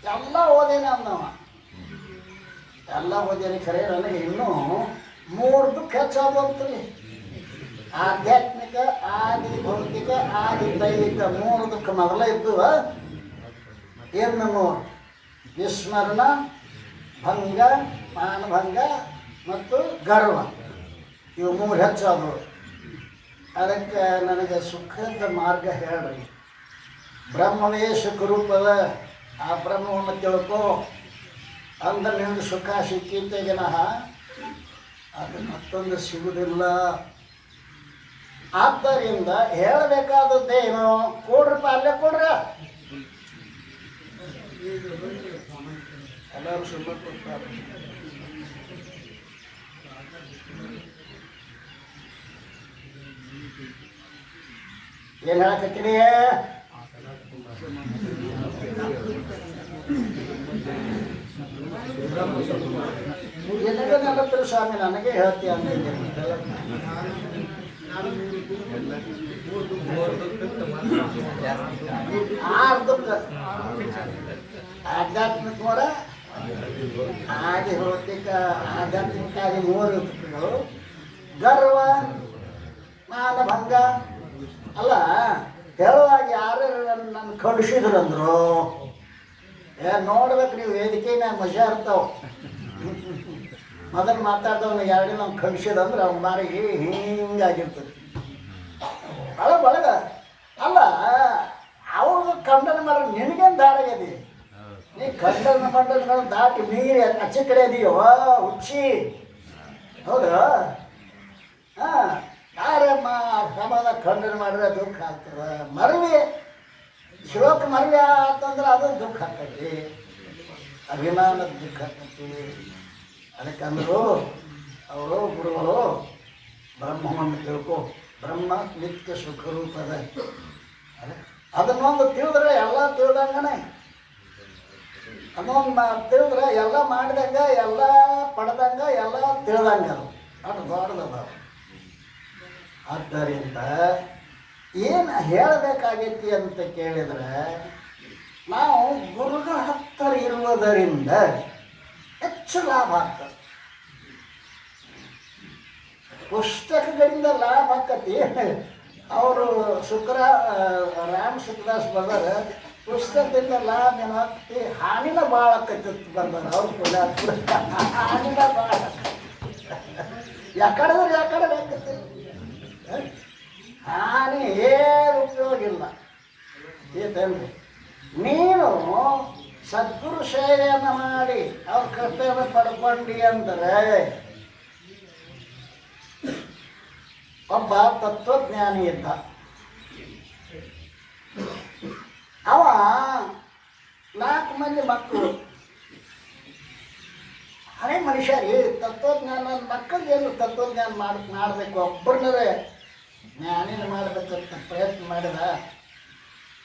ಎಲ್ಲ ಓದೇನೆ ಅಂದವ. ಎಲ್ಲ ಓದೇನೆ ಖರೆ, ನನಗೆ ಇನ್ನೂ 3 ದುಃಖ ಹೆಚ್ಚಾದ ಅಂತ್ರಿ. ಆಧ್ಯಾತ್ಮಿಕ, ಆದಿ ಭೌತಿಕ, ಆದಿ ದೈವಿಕ 3 ದುಃಖ ಮೊದಲ ಇದ್ದು. ಏನು 3? ವಿಸ್ಮರಣ, ಭಂಗ, ಮಾನಭಂಗ ಮತ್ತು ಗರ್ವ. ಇವು 3 ಹೆಚ್ಚದು. ಅದಕ್ಕೆ ನನಗೆ ಸುಖದ ಮಾರ್ಗ ಹೇಳ್ರಿ. ಬ್ರಹ್ಮವೇ ಸುಖರೂಪದ, ಆ ಬ್ರಹ್ಮವನ್ನು ತಿಳ್ಕೊ ಅಂದ್ರೆ ನಿನಗೆ ಸುಖ ಸಿಕ್ಕಿತೆಗೆನಹ ಅದು ಮತ್ತೊಂದು ಸಿಗುವುದಿಲ್ಲ. ಆದ್ದರಿಂದ ಹೇಳಬೇಕಾದದ್ದೇನು? ಕೊಡ್ರಪ್ಪ, ಅಲ್ಲೇ ಕೊಡ್ರ. ಎಲ್ಲರೂ ಸುಮ್ಮನೆ ಕೊಡ್ತಾರೆ. ಏನು ಹೇಳಕತ್ತೀನಿ? ಎಲ್ಲರೂ ಸ್ವಾಮಿ ನನಗೆ ಹೇಳ್ತೀಯ ಅಂದಿದ್ದೆ. ಆಧ್ಯಾತ್ಮಿಕ ಮರ ಆದಿ ಭೌತಿಕ ಆಧ್ಯಾತ್ಮಿಕ ಆದಿ 3 ದುಃಖಗಳು. ಗರ್ವ, ಮಾನಭಂಗ. ಅಲ್ಲ, ಹೇಳುವಾಗ ಯಾರು ನನ್ನ ಕಳಿಸಿದ್ರಂದ್ರು ನೋಡ್ಬೇಕು ನೀವು. ವೇದಿಕೆನ ಮಜಾ ಇರ್ತಾವೆ. ಮೊದಲು ಮಾತಾಡ್ದವನು ಎರಡು ನಾವು ಕಳಿಸಿದಂದ್ರೆ ಅವ್ನ ಮಾರಿ ಹಿಂಗಾಗಿರ್ತದೆ ಬಳಗ. ಅಲ್ಲ, ಅವ್ರಿಗೆ ಖಂಡನೆ ಮಾಡೋದು ನಿನಗೇನು ದಾಡಾಗ್ಯದಿ? ನೀ ಖಂಡನೆ ದಾಟಿ ಮೀರಿ ಆಚೆ ಕಡೆ ಇದೆಯೋ ಹುಚ್ಚಿ. ಹೌದಾ? ಹಾಂ, ಯಾರೇ ಸಮಾಜ ಖಂಡನೆ ಮಾಡಿದ್ರೆ ದುಃಖ ಆಗ್ತದೆ. ಮರವಿ ಶ್ಲೋಕ ಮರವಿ ಆತಂದ್ರೆ ಅದು ದುಃಖ ಆಗ್ತೈತಿ, ಅಭಿಮಾನದ ದುಃಖ ಆಗ್ತೈತಿ. ಅದಕ್ಕಂದ್ರು ಅವರು ಗುರುಗಳು ಬ್ರಹ್ಮವನ್ನು ತಿಳ್ಕೊ, ಬ್ರಹ್ಮ ನಿತ್ಯ ಸುಖರೂಪದ. ಅದನ್ನೊಂದು ತಿಳಿದ್ರೆ ಎಲ್ಲ ತಿಳಿದಂಗನೆ. ಅದೊಂದು ತಿಳಿದ್ರೆ ಎಲ್ಲ ಮಾಡಿದಂಗ, ಎಲ್ಲ ಪಡೆದಂಗ, ಎಲ್ಲ ತಿಳಿದಂಗ. ಅದು ದೊಡ್ಡದದ. ಆದ್ದರಿಂದ ಏನು ಹೇಳಬೇಕಾಗೈತಿ ಅಂತ ಕೇಳಿದರೆ, ನಾವು ಗುರುಗಳ ಹತ್ತಿರ ಇರುವುದರಿಂದ ಹೆಚ್ಚು ಲಾಭ ಆಗ್ತದೆ. ಪುಸ್ತಕಗಳಿಂದ ಲಾಭ ಆಕತಿ. ಅವರು ರಾಮ್ ಸುಖದಾಸ್ ಬರ್ದಾರ, ಪುಸ್ತಕದಿಂದ ಲಾಭ ಏನಾಗ್ತಿ, ಹಾನಿನ ಭಾಳ ಆಕತಿ ಬರ್ದಾರ. ಅವ್ರು ಹಾನಿನ ಭಾಳ ಯಾಕಡೆ ಆಕತಿ. ಹಾನಿ ಏನು ಉಪಯೋಗ ಇಲ್ಲ. ಏತಂದ್ರೆ ನೀನು ಸದ್ಗುರು ಸೇವೆಯನ್ನು ಮಾಡಿ ಅವ್ರ ಕರ್ತವ್ಯ ಪಡ್ಕೊಂಡಿ ಅಂದರೆ ಒಬ್ಬ ತತ್ವಜ್ಞಾನಿ ಇದ್ದ. ಅವ 4 ಮಂದಿ ಮಕ್ಕಳು. ಹಳೆ ಮನುಷ್ಯ ರೀ. ತತ್ವಜ್ಞಾನ ಮಕ್ಕಳಿಗೆ ಏನು ತತ್ವಜ್ಞಾನ ಮಾಡಬೇಕು, ಒಬ್ಬರನ್ನೇ ಜ್ಞಾನಿನ ಮಾಡಬೇಕಂತ ಪ್ರಯತ್ನ ಮಾಡಿದ.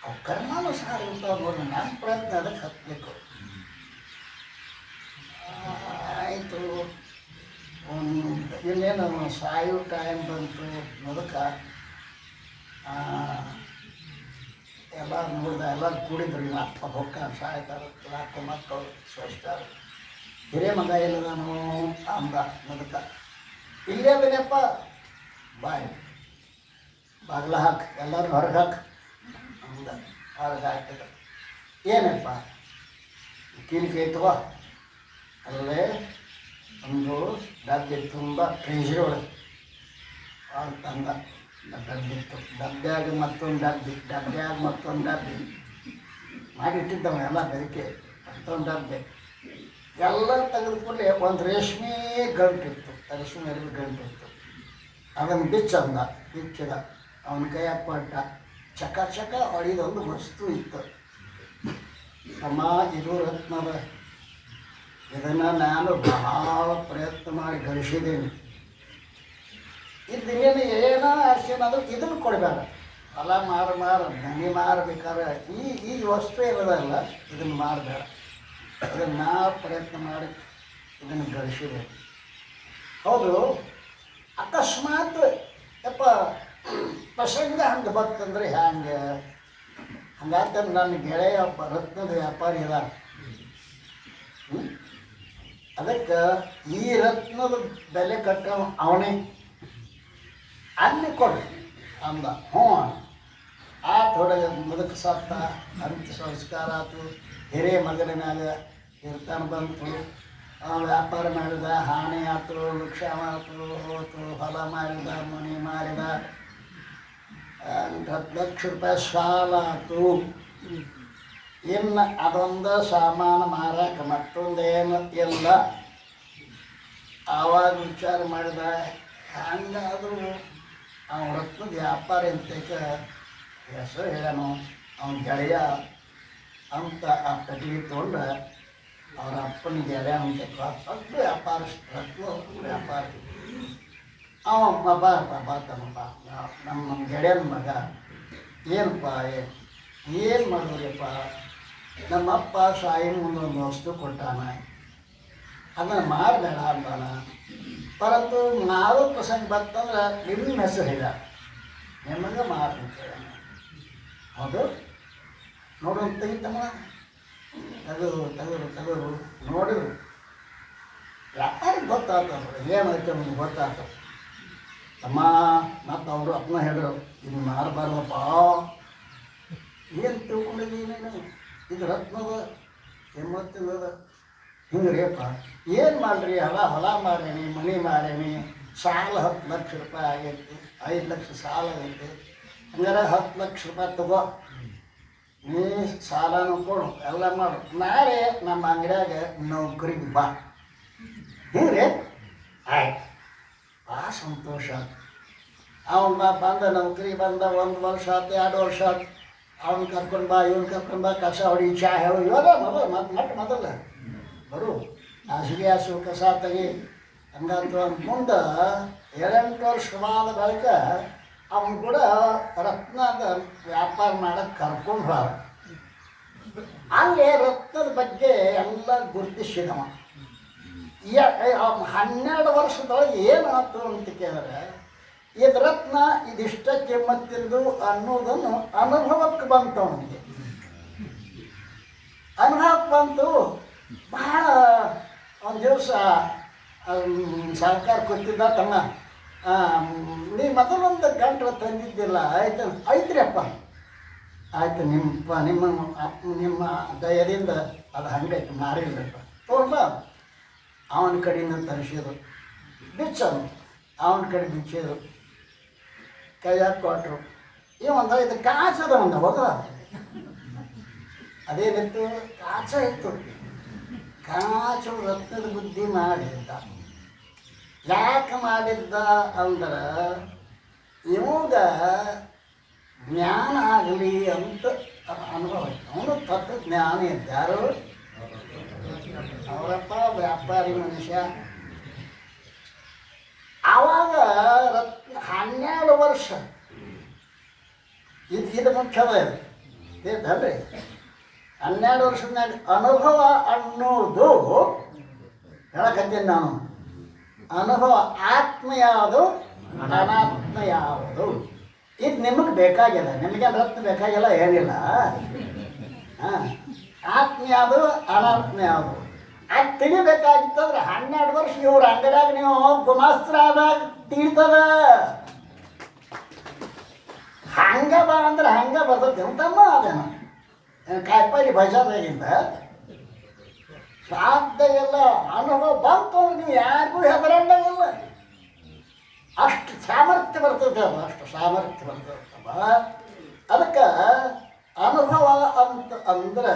ಅವು ಕರ್ಮಾನುಸಾರ ಇರ್ತಾವೆ ನೋಡಿ. ನನ್ನ ಪ್ರಯತ್ನ ಅದಕ್ಕೆ ಹತ್ತಬೇಕು. ಆಯಿತು, ಇನ್ನೇನು ಸಾಯೋ ಟೈಮ್ ಬಂತು. ಅದಕ್ಕೆ ಎಲ್ಲ ನೋಡಿದ, ಎಲ್ಲರೂ ಕೂಡಿದ್ರು. ನಿಮ್ಮ ಅಪ್ಪ ಹೊಕ್ಕ ಸಾಯ್ತಾರೆ, 4 ಮಕ್ಕಳು ಸೋಸ್ತಾರೆ. ಹಿರೇ ಮಗ ಎಲ್ಲದಾನು ಅಂದ. ಅದಕ್ಕೆ ಇಲ್ಲೇ ಬಿನಪ್ಪ, ಬಾಯ್ ಬಾಗ್ಲ ಹಾಕಿ ಎಲ್ಲರೂ ಹೊರಗೆ ಹಾಕಿ ಅಂದ. ಹೊರಗೆ ಹಾಕಿದ. ಏನಪ್ಪ ಕೀಲಿಕೆ ಐತವ? ಅಲ್ಲೇ ಒಂದು ಡಬ್ಬಿ ತುಂಬ ಟ್ರೇಜರಿ ಒಳಗೆ ತಂದ. ಡಬ್ಬಿತ್ತು. ಡಬ್ಬ್ಯಾಗ ಮತ್ತೊಂದು ಡಬ್ಬಿ, ಡಬ್ಬ್ಯಾಗ ಮತ್ತೊಂದು ಡಬ್ಬಿ ಮಾಡಿಟ್ಟಿದ್ದವ. ಎಲ್ಲ ಬೆರಕೆ ಮತ್ತೊಂದು ಡಬ್ಬಿ ಎಲ್ಲ ತೆಗೆದುಕೊಂಡೆ. ಒಂದು ರೇಷ್ಮೆ ಗಂಟಿತ್ತು, ರೇಷ್ಮೆ ಅರಿವಿ ಗಂಟಿತ್ತು. ಅದನ್ನು ಬಿಚ್ಚಂದ. ಬಿಚ್ಚಿದ. ಅವನ ಕೈಯಾಗ ಕೊಟ್ಟ. ಚಕ ಚಕ ಹೊಡಿದೊಂದು ವಸ್ತು ಇತ್ತು. ಅಮ್ಮ, ಇದು ರತ್ನದ. ಇದನ್ನು ನಾನು ಬಹಳ ಪ್ರಯತ್ನ ಮಾಡಿ ಗಳಿಸಿದ್ದೀನಿ. ಇದನ್ನೇನು ಏನೋ ಅಷ್ಟೇನಾದರೂ ಇದನ್ನು ಕೊಡಬೇಡ. ಹೊಲ ಮಾರು ಮನೆ ಮಾರಬೇಕಾದ್ರೆ ಈ ವಸ್ತು ಇರೋದಲ್ಲ, ಇದನ್ನು ಮಾರಬೇಡ. ಇದನ್ನು ನಾ ಪ್ರಯತ್ನ ಮಾಡಿ ಇದನ್ನು ಗಳಿಸಿದೆ. ಹೌದು, ಅಕಸ್ಮಾತ್ ಯಪ್ಪ ಪ್ರಸಂಗ ಹಂಗೆ ಬರ್ತಂದ್ರೆ ಹ್ಯಾಂಗೆ? ಹಂಗಾಗ್ತಂದ್ರೆ ನನ್ನ ಗೆಳೆಯ ಒಬ್ಬ ರತ್ನದ ವ್ಯಾಪಾರಿ ಇದ. ಅದಕ್ಕೆ ಈ ರತ್ನದ ಬೆಲೆ ಕಟ್ಟೋ ಅವನೇ, ಅಲ್ಲಿ ಕೊಡ್ರಿ ಅಂದ. ಹ್ಞೂ ಆ ಥೊಡಗ ಮುದಕ ಸತ್ತ. ಅಂತ್ಯ ಸಂಸ್ಕಾರ ಆಯ್ತು. ಹಿರೇ ಮಗನ ಮ್ಯಾಗ ತೀರ್ಥಾನ ಬಂತು. ವ್ಯಾಪಾರ ಮಾಡಿದ, ಹಾನಿ ಆಯ್ತು, ಲುಕ್ಷಾಮ ಆಯ್ತು, ಹೋತು, ಹೊಲ ಮಾರಿದ, ಮನೆ ಮಾರಿದ, 10 ಲಕ್ಷ ರೂಪಾಯಿ ಸಾಲ ಆಯ್ತು. ಇನ್ನು ಅದೊಂದು ಸಾಮಾನು ಮಾರಕ್ಕೆ ಮತ್ತೊಂದೇನು ಇಲ್ಲ. ಆವಾಗ ವಿಚಾರ ಮಾಡಿದ, ಹಂಗಾದರೂ ಅವನ ರತ್ನದ ವ್ಯಾಪಾರ ಅಂತೇಕ ಹೆಸರು ಹೇಳನು, ಅವನ ಗೆಳೆಯ ಅಂತ ಆ ಪೆಟ್ಟಿಗೆ ತೊಗೊಂಡು ಅವ್ರ ಅಪ್ಪನ ಗೆಳೆಯ ಅಂತ ದೊಡ್ಡ ರತ್ನ ವ್ಯಾಪಾರ. ಅವ ಬಾತನಪ್ಪ, ನಮ್ಮ ಗೆಳೆಯನ ಮಗ, ಏನಪ್ಪ ಏನು ಮಾಡಿದ್ರಿಪ್ಪ, ನಮ್ಮಪ್ಪ ಸಾಯಿ ಮುಂದೆ ಒಂದು ವಸ್ತು ಕೊಟ್ಟಾನ, ಅದನ್ನು ಮಾಡಬೇಡ ಅಂತಾನ. ಪರಂತು ನಾವು ಪ್ರಸಂಗ ಬರ್ತಂದ್ರೆ ನಿಮ್ಮ ಹೆಸರು ಹೇಳ, ನಿಮಗೆ ಮಾಡ್ತೇವೆ. ಹೌದು ನೋಡು ತೆಗಿತಮ್ಮ, ತೆಗೆದು ನೋಡಿದ್ರು ಯಾರಿಗೆ ಗೊತ್ತಾಗ್ತದೆ, ಏನೈತೆ ನಮ್ಗೆ ಗೊತ್ತಾಗ್ತದೆ. ತಮ್ಮ ಮತ್ತು ಅವರು ಅಪ್ಪನ ಹೇಳಿದ್ರು, ಇದು ಮಾರಬಾರ್ದಪ್ಪ. ಏನು ತಿಳ್ಕೊಂಡಿದ್ದೀನಿ ನೀನು, ಇದು ರತ್ನದ ಎಂಬತ್ತಿಲ್ಲದ ಹಿಂಗೆ ರೀಪ್ಪ, ಏನು ಮಾಡಿರಿ, ಹೊಲ ಮಾರೇನಿ, ಮನೆ ಮಾರೇನಿ, ಸಾಲ 10 ಲಕ್ಷ ರೂಪಾಯಿ ಆಗೈತಿ, 5 ಲಕ್ಷ ಸಾಲ ಆಗೈತಿ. ಹಂಗಾರೆ 10 ಲಕ್ಷ ರೂಪಾಯಿ ತಗೋ, ನೀ ಸಾಲನೂ ಕೊಡು, ಎಲ್ಲ ಮಾಡು, ನಾಳೆ ನಮ್ಮ ಅಂಗಡಿಯಾಗ ನೌಕರಿಗೆ ಬಾ. ಹಿಂಗೆ ರೀ ಆಯ್ತು, ಭಾಳ ಸಂತೋಷ. ಅವನು ಬಂದ ನೌಕರಿ ಬಂದ 1 ವರ್ಷ ಆಯ್ತು, 2 ವರ್ಷ ಆಯ್ತು. ಅವ್ನು ಕರ್ಕೊಂಡು ಬಾ, ಇವ್ನು ಕರ್ಕೊಂಡು ಬಾ, ಕಸ ಹೊಡಿ, ಚಾ ಹೇಳು, ಇವಾಗ ಮೊದಲು ಬರು ಹಾಸಿಗೆ ಹಾಸು, ಕಸ ತೆಗಿ ಹಂಗಂತ. ಮುಂದೆ 7-8 ವರ್ಷವಾದ ಬಳಿಕ ಅವನು ಕೂಡ ರತ್ನದ ವ್ಯಾಪಾರ ಮಾಡೋಕ್ಕೆ ಕರ್ಕೊಂಡು ಬಾ. ಅಲ್ಲೇ ರತ್ನದ ಬಗ್ಗೆ ಎಲ್ಲ ಗುರುತಿಸಿದವ. 12 ವರ್ಷದೊಳಗೆ ಏನಾಯ್ತು ಅಂತ ಕೇಳಿದ್ರೆ, ಇದು ರತ್ನ ಇದಿಷ್ಟ ಕೆಮ್ಮತ್ತಿಂದು ಅನ್ನೋದನ್ನು ಅನುಭವಕ್ಕೆ ಬಂತು. ಅವನಿಗೆ ಅನುಭವಕ್ಕೆ ಬಂತು. ಭಾಳ ಒಂದು ದಿವಸ ಸರ್ಕಾರ ಕೊಟ್ಟಿದ್ದ, ತಮ್ಮ ನೀ ಮೊದಲೊಂದು ಗಂಟು ತಂದಿದ್ದಿಲ್ಲ, ಐತ್ರಿ ಅಪ್ಪ, ಆಯ್ತು ನಿಮ್ಮ ದಯದಿಂದ ಅದು ಹಂಗೈತೆ, ಮಾರಿಲ್ಲಪ್ಪ, ತೋರ್ಬ. ಅವನ ಕಡೆಯಿಂದ ತರಿಸಿದ್ರು, ಬಿಚ್ಚನು, ಅವನ ಕಡೆ ಬಿಚ್ಚಿದ್ರು, ಕೈಯಾಗ ಕೊಟ್ಟರು. ಒಂದು ಇದು ಕಾಚದ ಒಂದು ಹೋಗ, ಅದೇನಿತ್ತು, ಕಾಚ ಇತ್ತು. ಕಾಚು ರತ್ನದ ಬುದ್ಧಿ ಮಾಡಿದ್ದ. ಯಾಕೆ ಮಾಡಿದ್ದ ಅಂದ್ರೆ, ಇವಾಗ ಜ್ಞಾನ ಆಗಲಿ ಅಂತ ಅನುಭವ ಆಯ್ತು. ಅವನು ತತ್ವಜ್ಞಾನ ಇದ್ದಾರು, ಅವರಪ್ಪ ವ್ಯಾಪಾರಿ ಮನುಷ್ಯ. ಆವಾಗ ರತ್ನ 12 ವರ್ಷ ಇದು ಮುಖ್ಯದ ಇದಲ್ರಿ. 12 ವರ್ಷದ ಅನುಭವ ಅನ್ನೋದು ಹೇಳಕತ್ತೀನಿ ನಾನು. ಅನುಭವ ಆತ್ಮ ಯಾವುದು, ಅನಾತ್ಮ ಯಾವುದು, ಇದು ನಿಮಗೆ ಬೇಕಾಗಿಲ್ಲ. ನಿಮಗೆ ರತ್ನ ಬೇಕಾಗಿಲ್ಲ, ಏನಿಲ್ಲ. ಹಾಂ, ಆತ್ಮ ಯಾವುದು, ಅನಾತ್ಮ ಯಾವುದು ಅದು ತಿಳಿಬೇಕಾಗಿತ್ತಂದ್ರೆ 12 ವರ್ಷ ಇವ್ರ ಅಂಗಡಿಯಾಗ ನೀವು ಗುಮಾಸ್ತ್ರ ಆದಾಗ ತಿಳಿತದ. ಹಂಗ ಬಾ ಅಂದ್ರೆ ಹಂಗೆ ಬರ್ತದೆ ಅಂತಮ್ಮ. ಅದೇನು ಕಾಯಿಪಲ್ಲೆ ಬಜಾರ್ದಾಗಿಂದ ಸಾಧ್ಯ ಇಲ್ಲ. ಅನುಭವ ಬಂತು ಅಂದ್ರೆ ನೀವು ಯಾರಿಗೂ ಹೆದರಂಗಿಲ್ಲ. ಅಷ್ಟು ಸಾಮರ್ಥ್ಯ ಬರ್ತದೆ, ಅದು ಅಷ್ಟು ಸಾಮರ್ಥ್ಯ ಬರ್ತದಮ್ಮ. ಅದಕ್ಕೆ ಅನುಭವ ಅಂತ ಅಂದ್ರೆ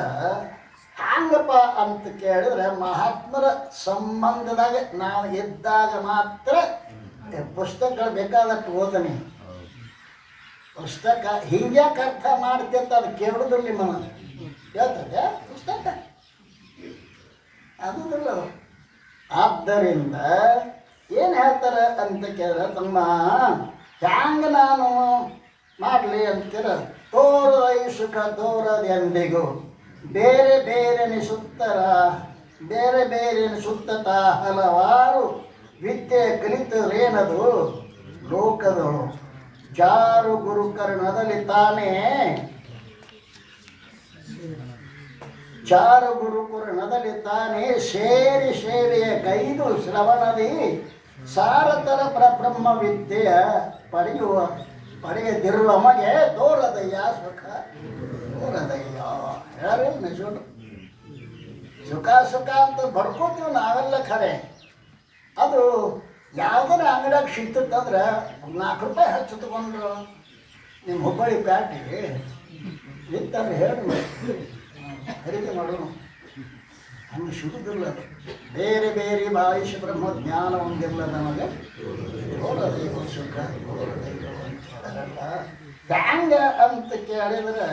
ಹಂಗಪ್ಪ ಅಂತ ಕೇಳಿದ್ರೆ, ಮಹಾತ್ಮರ ಸಂಬಂಧದಾಗ ನಾವು ಇದ್ದಾಗ ಮಾತ್ರ ಪುಸ್ತಕಗಳು ಬೇಕಾದಷ್ಟು ಓದನಿ. ಪುಸ್ತಕ ಹಿಂಗ್ಯಾಕೆ ಅರ್ಥ ಮಾಡ್ತಿ ಅಂತ ಅದು ಕೇಳೋದು ನಿಮ್ಮನ್ನು ಹೇಳ್ತದೆ ಪುಸ್ತಕ, ಅದಿಲ್ಲ. ಆದ್ದರಿಂದ ಏನು ಹೇಳ್ತಾರೆ ಅಂತ ಕೇಳಿದ್ರೆ, ತಮ್ಮ ಹ್ಯಾಂಗ ನಾನು ಮಾಡಲಿ ಅಂತೀರ, ತೋರೈ ಸುಖ ತೋರದೆಂದಿಗೂ ಬೇರೆ ಬೇರೆ ಸುತ್ತತ ಹಲವಾರು ವಿದ್ಯೆ ಕಲಿತರೇನದು ಲೋಕದಳು. ಜಾರು ಗುರುಕರ್ಣದಲ್ಲಿ ತಾನೇ ಸೇರಿ ಸೇವೆಯ ಕೈದು ಶ್ರವಣದಿ ಸಾರತರ ಬ್ರಹ್ಮ ವಿದ್ಯೆಯ ಪಡೆಯದಿರುವ ಮಗೆ ತೋರದಯ್ಯ ಸುಖ ತೋರದಯ್ಯ. ಯಾರೇನು ನಿಜೋಡು ಸುಖ ಸುಖ ಅಂತ ಬಡ್ಕೋತೀವಿ ನಾವೆಲ್ಲ ಖರೆ. ಅದು ಯಾವ್ದಾರ ಅಂಗಡಿಯಾಗ ಸಿಗ್ತದಂದ್ರೆ 4 ರೂಪಾಯಿ ಹಚ್ಚು ತಗೊಂಡ್ರು ನಿಮ್ಮ ಹುಬ್ಬಳ್ಳಿ ಪ್ಯಾಟಿಗೆ ಇತ್ತಂದ್ರೆ ಹೇಳಿ ಖರೀದಿ ಮಾಡೋಣ. ಹಂಗೆ ಸಿಗುದಿಲ್ಲ. ಅದು ಬೇರೆ ಬೇರೆ ಬಾಯಿಷ ಬ್ರಹ್ಮ ಜ್ಞಾನ ಒಂದಿಲ್ಲ ನಮಗೆ. ಘೋರದೈವ ಸುಖ ಘೋರದೈವ ಅಂತ ಹೇಳಲ್ಲ. ಹ್ಯಾಂಗ ಅಂತ ಕೇಳಿದ್ರೆ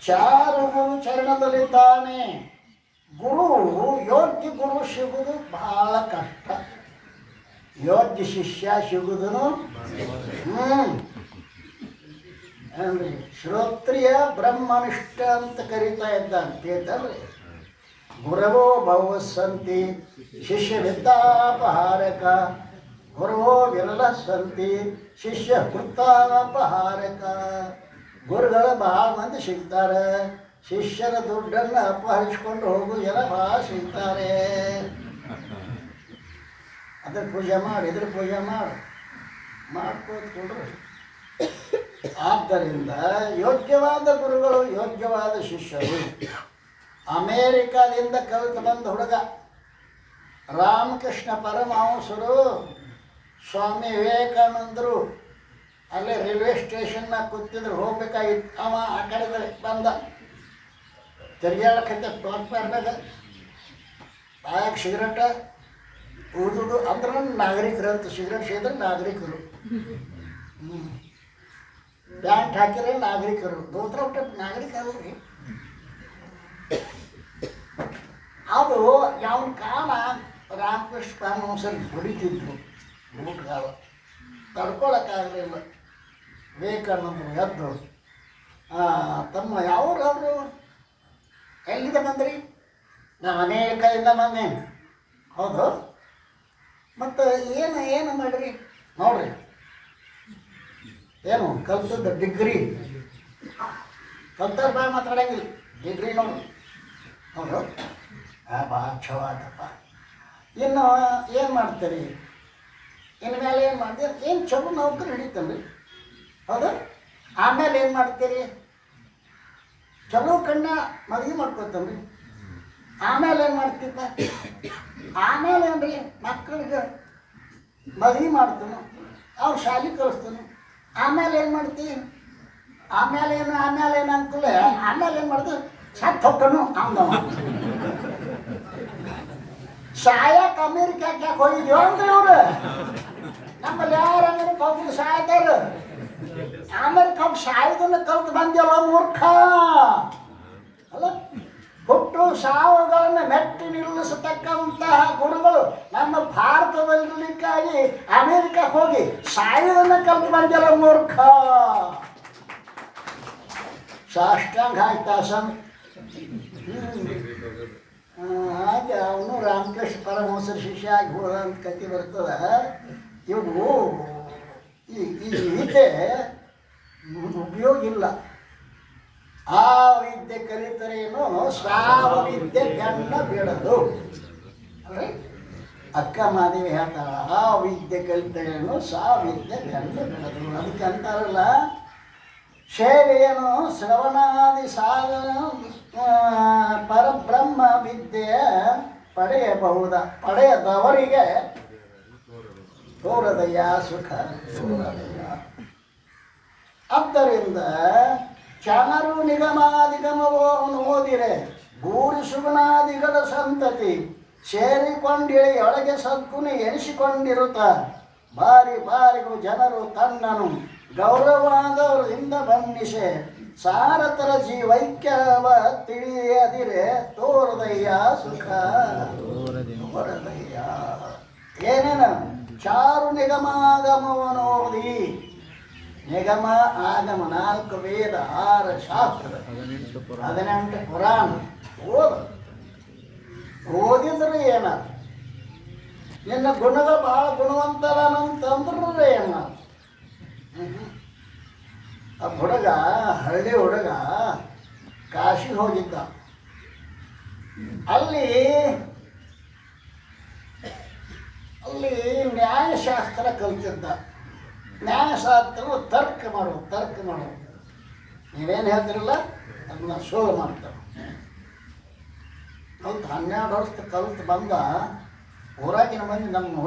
ಚಾರು ಗುರು ಚರಣದಲ್ಲಿ ತಾನೆ. ಗುರು ಯೋಗ್ಯ ಗುರು ಸಿಗುವುದು ಬಹಳ ಕಷ್ಟ. ಯೋಗ್ಯ ಶಿಷ್ಯ ಸಿಗುವುದನು ಏನ್ರಿ ಶ್ರೋತ್ರಿಯ ಬ್ರಹ್ಮನಿಷ್ಠ ಅಂತ ಕರೀತಾ ಇದ್ದಂತೇತಲ್ರಿ. ಗುರವೋ ಭವಸ್ಸಂತಿ ಶಿಷ್ಯ ವಿದ್ಯಾಪಹಾರಕ. ಗುರುವೋ ವಿರಲ ಸಂತಿ ಶಿಷ್ಯ ಕೃತಾಪಹಾರಕ. ಗುರುಗಳು ಬಹಳ ಮಂದಿ ಸಿಗ್ತಾರೆ, ಶಿಷ್ಯರ ದುಡ್ಡನ್ನು ಅಪಹರಿಸ್ಕೊಂಡು ಹೋಗು ಜನ ಭಾಳ ಸಿಗ್ತಾರೆ. ಅದ್ರ ಪೂಜೆ ಮಾಡಿ ಇದ್ರ ಪೂಜೆ ಮಾಡ್ಕೋತ ಕೊಡ್ರಿ. ಆದ್ದರಿಂದ ಯೋಗ್ಯವಾದ ಗುರುಗಳು ಯೋಗ್ಯವಾದ ಶಿಷ್ಯರು. ಅಮೇರಿಕಾದಿಂದ ಕಲಿತು ಬಂದ ಹುಡುಗ ರಾಮಕೃಷ್ಣ ಪರಮಹಂಸರು, ಸ್ವಾಮಿ ವಿವೇಕಾನಂದರು ಅಲ್ಲೇ ರೈಲ್ವೆ ಸ್ಟೇಷನ್ನಾಗ ಕೂತಿದ್ರು. ಹೋಗ್ಬೇಕಾಗಿತ್ತು. ಅವ ಆ ಕಡೆ ಬಂದ ತಿರುಗಾಡಕತ್ತೆ ಪ್ಲಾಟ್ಫಾರ್ಮ್ನಾಗ. ಬಾಯಾಗ ಸಿಗರೇಟ ಊದುದು ಅಂದ್ರೆ ನಾಗರಿಕರು ಅಂತ. ಸಿಗರೇಟ್ ಸೇದ್ರೆ ನಾಗರಿಕರು. ಪ್ಯಾಂಟ್ ಹಾಕಿದ್ರೆ ನಾಗರಿಕರು, ದೋತ್ರ ಊಟ ನಾಗರಿಕರು. ಅದು ಯಾವನ ಕಾಲ ರಾಮಕೃಷ್ಣ ಪರಮಹಂಸರು ಹೊಡಿತಿದ್ರು. ಊಟಗಾಲ ತಡ್ಕೊಳಕ್ಕಾಗಲಿಲ್ಲ. ವಿವೇಕಾನಂದರು ಎದ್ದು ತಮ್ಮ ಯಾವ್ರು ಅವರು ಎಲ್ಲಿಂದ ಬಂದ್ರಿ? ನಾವು ಅಮೇರಿಕಾದಿಂದ ಬಂದೇನು. ಹೌದು, ಮತ್ತು ಏನು ಮಾಡಿರಿ ನೋಡ್ರಿ. ಏನು ಕಲ್ತದ್ದು ಡಿಗ್ರಿ ಕಲ್ತಾರ ಭಾಳ ಮಾತಾಡಂಗಿಲ್ಲ. ಡಿಗ್ರಿ ನೋಡ್ರಿ. ಹೌದು, ಭಾಳ ಛವ ಆತಪ್ಪ. ಇನ್ನು ಏನು ಮಾಡ್ತೀರಿ? ಇನ್ನು ಮೇಲೆ ಏನು ಮಾಡ್ತೀರಿ? ಏನು ಚಲೋ ನೌಕರಿ ಹಿಡಿತಲ್ರಿ. ಹೌದು, ಆಮೇಲೆ ಏನು ಮಾಡ್ತೀರಿ? ಚಲೋ ಕಣ್ಣ ಮದುವೆ ಮಾಡ್ಕೊತನ್ರಿ. ಆಮೇಲೆ ಏನು ಮಾಡ್ತಿದ್ದ? ಆಮೇಲೆ ಏನ್ರಿ ಮಕ್ಕಳಿಗೆ ಮದುವೆ ಮಾಡ್ತಾನು, ಅವ್ರು ಶಾಲೆ ಕಳಿಸ್ತಾನು. ಆಮೇಲೆ ಏನು ಮಾಡ್ತೀವಿ? ಆಮೇಲೆ ಏನು ಅನ್ಕೂಲ? ಆಮೇಲೆ ಏನು ಮಾಡ್ತೀವಿ? ಸತ್ತು ಹೋಗ್ತಾನು ಅಂದವ. ಸಾಯಕ್ಕೆ ಅಮೇರಿಕಾಕ್ಕೆ ಯಾಕೆ ಹೋಗಿದ್ಯೋ ಅಂದ್ರೆ ಇವ್ರು ನಮ್ಮಲ್ಲಿ ಯಾರು ಅಮೇರಿಕ ಹೋಗಿದ್ದು ಸಾಯ್ತಾರ. ಅಮೇರಿಕ ಹೋಗಿ ಸಾಯೋದನ್ನು ಕಲ್ತು ಬಂದ್ಯಲ್ಲ ಮೂರ್ಖ ಅಲ್ಲ. ಹುಟ್ಟು ಸಾವುಗಳನ್ನು ಮೆಟ್ಟಿ ನಿಲ್ಲಿಸತಕ್ಕಂತಹ ಗುರುಗಳು ನಮ್ಮ ಭಾರತದಲ್ಲಿರ್ಲಿಕ್ಕಾಗಿ ಅಮೇರಿಕಕ್ಕೆ ಹೋಗಿ ಸಾಯೋದನ್ನು ಕಲ್ತು ಬಂದ್ಯಲ್ಲ ಮೂರ್ಖ. ಸಾಷ್ಟಾಂಗ ಆಯ್ತಾ ಸಮ್. ಹಾಗೆ ಅವನು ರಾಮಕೃಷ್ಣ ಪರಮಹಂಸರ ಶಿಷ್ಯ ಆಗಿ ಹೋದ ಅಂತ ಕತೆ ಬರ್ತದ. ಇವು ಈ ವಿದ್ಯೆ ಉಪಯೋಗ ಇಲ್ಲ. ಆ ವಿದ್ಯೆ ಕಲಿತರೇನು ಸಾವ ವಿದ್ಯೆ ಗಣ್ಣ ಬಿಡದು ಅಲ್ರಿ. ಅಕ್ಕ ಮಾದೇವಿ ಹೇಳ್ತಾಳ, ಆ ವಿದ್ಯೆ ಕಲಿತರೇನು ಸಾವ ವಿದ್ಯೆ ಗಣ್ಣ ಬಿಡದು. ಅದಕ್ಕೆ ಅಂತಾರಲ್ಲ, ಸೇವೆಯನ್ನು ಶ್ರವಣಾದಿ ಸಾಧನ ಪರಬ್ರಹ್ಮ ವಿದ್ಯೆ ಪಡೆಯದವರಿಗೆ ತೋರದಯ್ಯ ಸುಖ ತೋರದಯ್ಯ. ಆದ್ದರಿಂದ ಚಾನರು ನಿಗಮಾದಿಗಮವನ್ನು ಓದಿರೆ ಗೂಡಿ ಸುಗುಣಾದಿಗಳ ಸಂತತಿ ಸೇರಿಕೊಂಡಿಳಿ ಒಳಗೆ ಸದ್ಗುಣ ಎನಿಸಿಕೊಂಡಿರುತ್ತ ಬಾರಿ ಬಾರಿಗೂ ಜನರು ತನ್ನನು ಗೌರವಾದವರಿಂದ ಬಣ್ಣಿಸೆ ಸಾರತರ ಜೀವೈಕ್ಯವ ತಿಳಿಯದಿರೆ ತೋರದಯ್ಯ ಸುಖ ತೋರದಯ್ಯ. ಏನೇನು ಚಾರು ನಿಗಮಾಗಮವನ್ನು ಓದಿ. ನಿಗಮ ಆಗಮ 4 ವೇದ 6 ಶಾಸ್ತ್ರ 18 ಪುರಾಣ ಓದಿದ್ರೆ ಏನ ನಿನ್ನ ಗುಣಗಳು ಭಾಳ ಗುಣವಂತರಂತಂದ್ರೆ ಏನ. ಆ ಹುಡುಗ ಹಳ್ಳಿ ಹುಡುಗ ಕಾಶಿಗೆ ಹೋಗಿದ್ದ. ಅಲ್ಲಿ ನ್ಯಾಯಶಾಸ್ತ್ರ ಕಲ್ತಿದ್ದ. ನ್ಯಾಯಶಾಸ್ತ್ರ ತರ್ಕ ಮಾಡು ನೀವೇನು ಹೇಳ್ತಿರಲ್ಲ ಅದನ್ನ ಸೋಲು ಮಾಡ್ತಾರೆ. ಕಲ್ತು 12 ವರ್ಷ ಕಲ್ತು ಬಂದ. ಊರಾಗಿನ ಮಂದಿ ನಮ್ಮ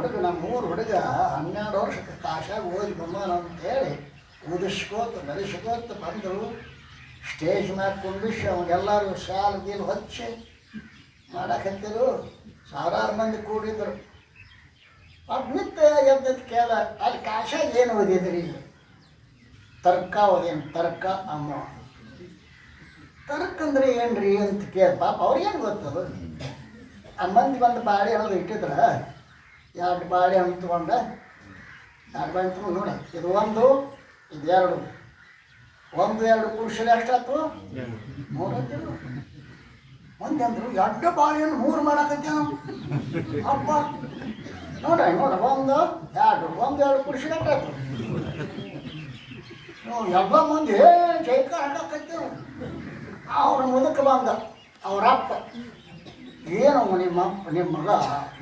ಊರು ಹುಡುಗ 12 ವರ್ಷಕ್ಕೆ ಕಾಶಾಗ ಓದಿ ಬಂದಾನ ಅಂತೇಳಿ ಉದಿಸ್ಕೋತ ಬೆಳೆಸ್ಕೋತ ಬಂದರು. ಸ್ಟೇಜ್ ಮ್ಯಾಗ ಕುಂಡಿಸಿ ಅವನ್ನೆಲ್ಲರೂ ಶಾಲು ಗೀಲು ಹಚ್ಚಿ ಮಾಡಾಕತ್ತಿರು. ಸಾವಿರಾರು ಮಂದಿ ಕೂಡಿದ್ರು. ನಿತ್ಯ ಎದ್ದದ್ದು ಕೇಳ, ಅಲ್ಲಿ ಕಾಶಾಗ ಏನು ಓದಿದ್ರಿ? ತರ್ಕ ಓದೇನು? ತರ್ಕ ಅಮ್ಮ. ತರ್ಕ ಅಂದ್ರೆ ಏನ್ರಿ ಅಂತ ಕೇಳ. ಪಾಪ ಅವ್ರಿಗೇನು ಗೊತ್ತದು. ಆ ಮಂದಿ ಬಂದು ಬಾಳೆಹಣ್ಣು ಇಟ್ಟಿದ್ರ, 2 ಬಾಳೆಹಣ್ಣು ತೊಗೊಂಡ 2 ಬಾಳೆಹಣ್ಣು ತೊಗೊಂಡು ನೋಡಿ, ಇದು 1 ಇದು 2 1 2 ಕುಡಿಸಿದ್ರೆ ಎಷ್ಟಾಯ್ತು? 3 ಅಂತಿರು. ಮಂದಿ ಅಂದರು 2 ಬಾಳೆಹಣ್ಣು 3 ಮಾಡಾಕತ್ತೇನು ಅಪ್ಪ. ನೋಡ್ರಿ 1 2 1 2 ಕುಡಿಸಿದ್ರೆ ಎಷ್ಟಾಯ್ತು? ಎಲ್ಲ ಮಂದಿ ಜೈಕ ಹಾಕತ್ತೇವು. ಅವ್ರ ಮುದಕ್ಕೆ ಬಂದ ಅವ್ರಪ್ಪ, ಏನು ನಿಮ್ಮ ಮಗ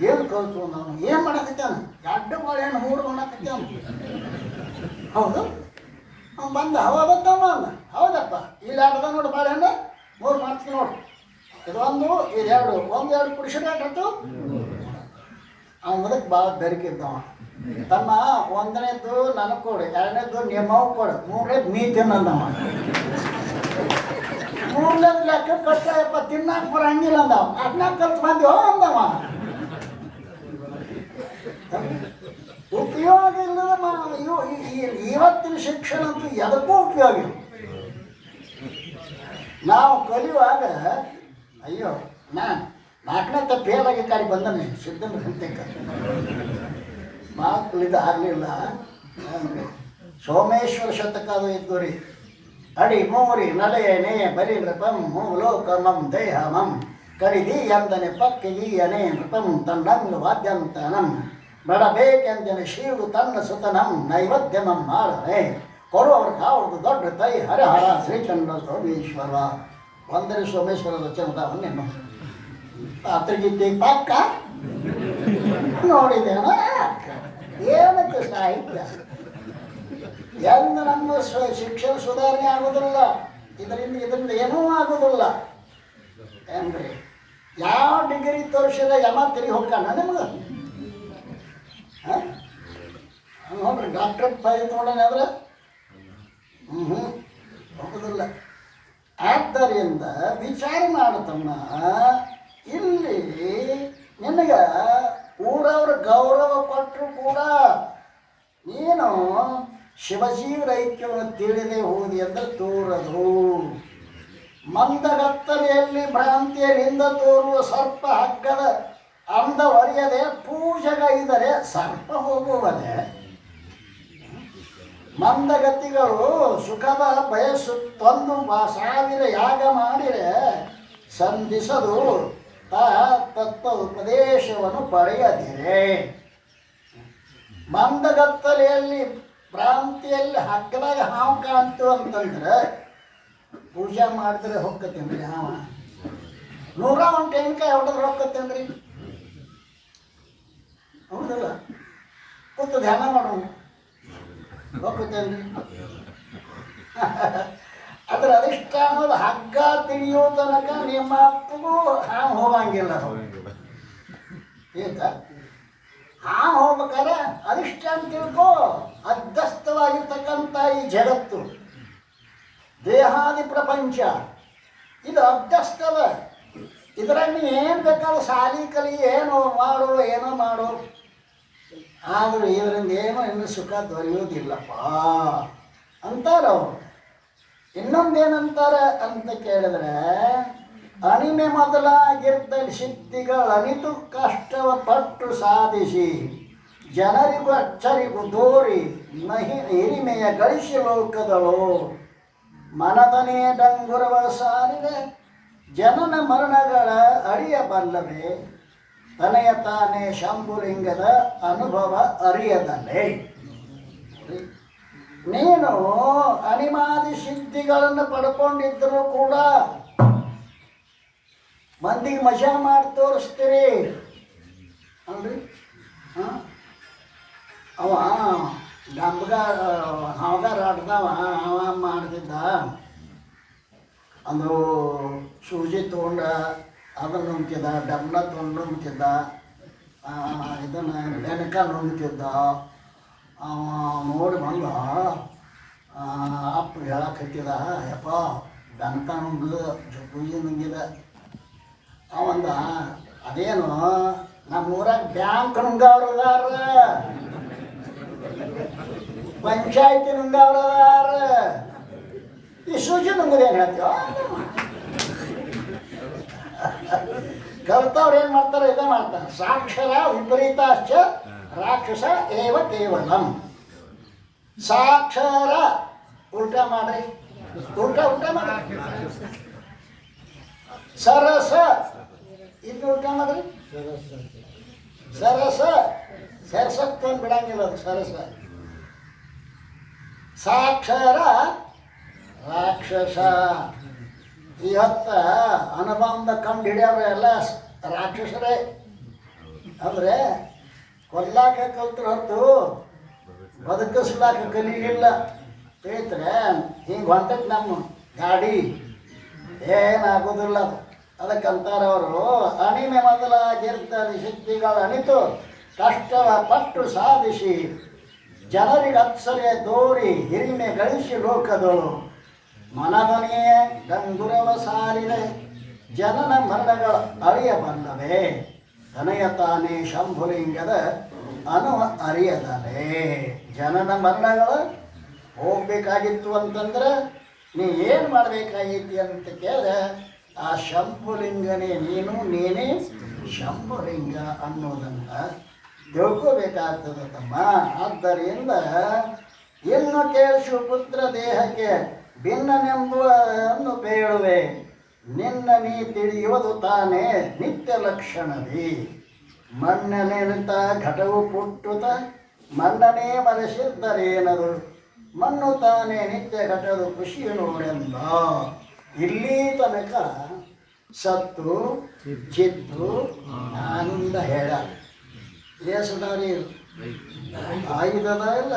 ಏನು ಕಲ್ತು? ನಾನು ಏನು ಮಾಡಾಕತ್ತಾನ? 2 ಬಾಳೆಹಣ್ಣು 3 ಮಾಡಾಕತ್ತಾನ. ಹೌದು ಅವ್ನು ಬಂದ, ಹೌದತ್ತಮ್ಮ ಅಂದ. ಹೌದಪ್ಪ, ಇಲ್ಲಿ 2 ನೋಡಿ ಬಾಳೆಹಣ್ಣು 3 ಮಾಡ್ತೀನಿ ನೋಡು. ಇದು 1 ಇದು 2 1 2 ಕುಡಿಸಿದ್ರೆ ಆಟತ್ತು. ಅವ್ನು ಮುದಕ್ಕೆ ಭಾಳ ಬೆರಕಿದ್ದವ. ತಮ್ಮ 1ನೇದ್ದು ನನಗೆ ಕೊಡು, 2ನೇದ್ದು ನಿಮ್ಮವ್ ಕೊಡು, 3ನೇದ್ದು ನೀ ತಿನ್ನಂದವ. 3ನೇದು ಲೆಕ್ಕ ಕಟ್ಟಪ್ಪ, ತಿನ್ನಾಕ ಬರಂಗಿಲ್ಲ ಅಂದವ. 4 ಕಲ್ತು ಬಂದಿ ಅಂದವ. ಉಪಯೋಗ ಇಲ್ಲದ ಇವತ್ತಿನ ಶಿಕ್ಷಣ ಅಂತೂ ಎದಕ್ಕೂ ಉಪಯೋಗ ಇಲ್ಲ. ನಾವು ಕಲಿಯುವಾಗ ಅಯ್ಯೋ ನಾನು 4ನೇ ತಪ್ಪು ಫೇಲಾಗಿ ಕಾರಿ ಬಂದನೆ ಸಿದ್ಧನ ಗಂಟೆಗೆ ಮಾತು ಆಗಲಿಲ್ಲ. ಸೋಮೇಶ್ವರ ಶತಕ ಅದು ಇದ್ದು ರೀ. ಅಡಿ ಮೂರಿ ನಲೆಯನೇ ಬರಿ ನೃಪಂ ಮೂಲೋಕ ಮಂ ದೇಹ ಮಂ ಕಡಿದಿ ಎಂದನೆ ಪಕ್ಕಿದೀಯನೇ ನೃಪಂ ತನ್ನಂಗ ವಾದ್ಯಂತನಂ ಬಡಬೇಕೆಂದನೆ ಶಿವುದು ತನ್ನ ಸುತನಂ ನೈವೇದ್ಯಮಂ ಮಾಡನೆ ಕೊಡುವವ್ರ ಕಾವದು ದೊಡ್ಡ ತೈ ಹರಹರ ಶ್ರೀಚಂದ್ರ ಸೋಮೇಶ್ವರ. 1ನೇ ಸೋಮೇಶ್ವರ ರಚನದವನ್ನೇನು ಪಾತ್ರಗೀತೆ ಪಕ್ಕ ನೋಡಿದೇನ? ಏನಕ್ಕೆ ಸಾಹಿತ್ಯ ಎಂದು ನಮ್ಮ ಶಿಕ್ಷಣ ಸುಧಾರಣೆ ಆಗೋದಿಲ್ಲ. ಇದರಿಂದ ಏನೂ ಆಗೋದಿಲ್ಲ ಏನ್ರಿ. ಯಾವ ಡಿಗ್ರಿ ತೋರಿಸಿದ ಯಮ ತಿರುಗಿ ಹೋಗ್ತಾನ ನಿಮ್ಗೆ? ನೋಡ್ರಿ ಡಾಕ್ಟ್ರೇಟ್ ಫೈಲ್ ತೊಗೊಂಡಾನೆ ಆದ್ರೆ ಹೋಗೋದಿಲ್ಲ. ಆದ್ದರಿಂದ ವಿಚಾರ ಮಾಡತಮ್ಮ, ಇಲ್ಲಿ ನಿನಗೆ ಊರವ್ರ ಗೌರವ ಕೊಟ್ಟರು ಕೂಡ ನೀನು ಶಿವಜೀವರ ಐಕ್ಯವನ್ನು ತಿಳಿದೇ ಹೋದಿ ಅಂದರೆ ತೋರದು. ಮಂದಗತ್ತಲೆಯಲ್ಲಿ ಭ್ರಾಂತಿಯರಿಂದ ತೋರುವ ಸರ್ಪ ಹಗ್ಗದ ಅಂದ ಒರೆಯದೆ ಪೂಜೆಗೈದರೆ ಸರ್ಪ ಹೋಗುವದೆ. ಮಂದಗತಿಗಳು ಸುಖದ ಬಯಸುತ್ತೊಂದು 1000 ಯಾಗ ಮಾಡಿರೆ ಸಂಧಿಸದು ತತ್ವ ಉಪದೇಶವನ್ನು ಪಡೆಯದಿರೆ. ಮಂದಗತ್ತಲೆಯಲ್ಲಿ ಭ್ರಾಂತಿಯಲ್ಲಿ ಹಗ್ಗದಾಗ ಹಾವು ಕಾಣ್ತು ಅಂತಂದ್ರೆ ಪೂಜೆ ಮಾಡಿದ್ರೆ ಹೊಕ್ಕತ್ತೇನ್ರಿ ಹಾವ. 101 ತೆಂಗಿನಕಾಯಿ ಹೊಡೆದ್ರೆ ಹೊಕ್ಕತ್ತೇನ್ರಿ? ಹೌದಲ್ಲ? ಕೂತು ಧ್ಯಾನ ಮಾಡೋಣ ಹೋಗ್ತೇನ್ರಿ. ಅದ್ರ ಅಧಿಷ್ಠಾನದ ಹಗ್ಗ ತಿಳಿಯೋ ತನಕ ನಿಮ್ಮ ಅಪ್ಪಗೂ ಹಾವು ಹೋಗಂಗಿಲ್ಲ. ಏಕ ಹಾವು ಹೋಗ್ಬೇಕಾದ್ರೆ ಅಧಿಷ್ಠಾನ ತಿಳ್ಕೋ. ಅಧ್ಯಸ್ಥವಾಗಿರ್ತಕ್ಕಂಥ ಈ ಜಗತ್ತು ದೇಹಾದಿ ಪ್ರಪಂಚ ಇದು ಅಧ್ಯಸ್ಥದ. ಇದರಾಗ ನೀ ಏನು ಬೇಕಾದ್ರೂ ಸಾಲಿ ಕಲಿ ಏನೋ ಮಾಡು ಆದರೂ ಇದರಿಂದ ಏನೋ ಇನ್ನು ಸುಖ ದೊರೆಯೋದಿಲ್ಲಪ್ಪ ಅಂತಾರವ್ರು. ಇನ್ನೊಂದೇನಂತಾರೆ ಅಂತ ಕೇಳಿದ್ರೆ, ಅಣಿಮೆ ಮೊದಲಾಗಿರ್ದ ಸಿದ್ಧಿಗಳು ಅನಿತು ಕಷ್ಟವ ಪಟ್ಟು ಸಾಧಿಸಿ ಜನರಿಗೂ ಅಚ್ಚರಿಗೂ ದೋರಿ ಹಿರಿಮೆಯ ಗಳಿಸಿ ಲೋಕದಳು ಮನದನೇ ಡಂಗುರವ ಸಾರಿದೆ ಜನನ ಮರಣಗಳ ಅರಿಯಬಲ್ಲವೇ ತನೆಯ ತಾನೇ ಶಂಭುಲಿಂಗದ ಅನುಭವ ಅರಿಯದಲ್ಲೇ. ನೀನು ಅನಿಮಾದಿ ಸಿದ್ಧಿಗಳನ್ನು ಪಡ್ಕೊಂಡಿದ್ದರೂ ಕೂಡ ಮಂದಿಗೆ ಮಜಾ ಮಾಡಿ ತೋರಿಸ್ತೀರಿ ಅಲ್ರಿ. ಅವ ಹಾವುಗಾರ ಆಡ್ದವ ಅವ ಮಾಡ್ತಿದ್ದ. ಅದು ಸೂಜಿ ತೊಗೊಂಡ ಅದನ್ನು ನುಂಗ್ತಿದ್ದ, ಡಬ್ನ ತೊಗೊಂಡು ನುಂಗ್ತಿದ್ದ, ಇದನ್ನು ಬೆನಕ ನುಂಗ್ತಿದ್ದ. ನೋಡಿ ಬಂದ ಅಪ್ಪ ಹೇಳಕತ್ತಿದ, ಯಪ್ಪ ಬೆನಕ ನುಂಗು ಜಗ್ಗುಜಿ ನುಂಗಿದ. ಅವಂದ ಅದೇನು ನಮ್ಮೂರಾಗ ಬ್ಯಾಂಕ್ ನುಂಗವ್ರದಾರ, ಪಂಚಾಯತಿ ನುಂಗವ್ರದಾರ, ಈ ಸೂಜಿ ನುಂಗದೇನು ಹೇಳ್ತೀವ? ಕಲ್ತವ್ರು ಏನು ಮಾಡ್ತಾರೆ, ಇದೇ ಮಾಡ್ತಾರೆ. ಸಾಕ್ಷರ ವಿಪರೀತಾಶ್ಚ ರಾಕ್ಷಸ ಏವ ಕೇವಲಂ. ಸಾಕ್ಷರ ಉಲ್ಟಾ ಮಾಡ್ರಿ, ಉಲ್ಟಾ ಮಾಡ್ರಿ. ಸರಸ ಇದು ಉಲ್ಟಾ ಮಾಡ್ರಿ. ಸರಸ ಸರಸತ್ವವನ್ನು ಬಿಡಂಗಿಲ್ಲ, ಅದು ಸರಸ. ಸಾಕ್ಷರ ರಾಕ್ಷಸ. ಇವತ್ತ ಅನುಬಂಧ ಕಂಡು ಹಿಡಿಯವ್ರೆ ಎಲ್ಲ ರಾಕ್ಷಸರೇ. ಅಂದರೆ ಕೊಲ್ಲಾಕ ಕಲ್ತರು ಹೊರತು ಬದುಕಿಸ್ಲಾಕ ಕಲಿಯಿಲ್ಲ. ತಿಳಿದ್ರೆ ಹಿಂಗೆ ಹೊಂಟಕ್ಕೆ ನಮ್ಮ ಗಾಡಿ ಏನಾಗೋದಿಲ್ಲ. ಅದಕ್ಕಂತಾರವರು ಅಣಿಮೆ ಮೊದಲಾಗಿರ್ತಾನೆ ಶಕ್ತಿಗಳು ಅಣಿತು ಕಷ್ಟವ ಪಟ್ಟು ಸಾಧಿಸಿ ಜನರಿಗೆ ಅತ್ಸರೆ ದೋರಿ ಹಿರಿಮೆ ಗಳಿಸಿ ಲೋಕದಳು ಮನದನೆಯೇ ಗಂಗುರವ ಸಾರಿದೆ ಜನನ ಮರಣಗಳು ಅಳಿಯಬಲ್ಲವೇ ತನಯ ತಾನೇ ಶಂಭುಲಿಂಗದ ಅನುವ ಅರಿಯದಲೇ. ಜನನ ಮರಣಗಳು ಹೋಗ್ಬೇಕಾಗಿತ್ತು ಅಂತಂದ್ರೆ ನೀ ಏನು ಮಾಡಬೇಕಾಗೈತಿ ಅಂತ ಕೇಳಿದ್ರೆ ಆ ಶಂಭುಲಿಂಗನೇ ನೀನೇ ಶಂಭುಲಿಂಗ ಅನ್ನೋದನ್ನು ತಿಳ್ಕೋಬೇಕಾಗ್ತದೆ ತಮ್ಮ. ಆದ್ದರಿಂದ ಇನ್ನು ಕೇಳಿಸು ಪುತ್ರ ದೇಹಕ್ಕೆ ಭಿನ್ನನೆಂಬುವನ್ನು ಬೇಳುವೆ ನಿನ್ನ ನೀ ತಿಳಿಯುವುದು ತಾನೇ ನಿತ್ಯ ಲಕ್ಷಣವೇ. ಮಣ್ಣನೆಂತ ಘಟವು ಪುಟ್ಟುತ ಮಣ್ಣನೇ ಮರೆಸಿದ್ದರೇನದು ಮಣ್ಣು ತಾನೇ ನಿತ್ಯ ಘಟದ ಖುಷಿಯು ನೋಡೆಂದ. ಇಲ್ಲಿ ತನಕ ಸತ್ತು ಚಿತ್ತು ಆನಂದ ಹೇಳ ಏಸದಾರಿ 5 ಅದ ಇಲ್ಲ.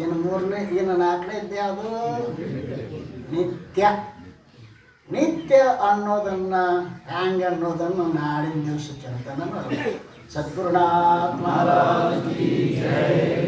ಇನ್ನು 3ನೇ ಇನ್ನು 4ನೇದ್ದೇ ಅದು ನಿತ್ಯ. ನಿತ್ಯ ಅನ್ನೋದನ್ನು ಹ್ಯಾಂಗೆ ಅನ್ನೋದನ್ನು ನಾಳಿನ ದಿವಸ ಚಿಂತನೆ ಮಾಡೋದು. ಸದ್ಗುರುನಾಥ ಮಹಾರಾಜ್ ಕಿ ಜೈ.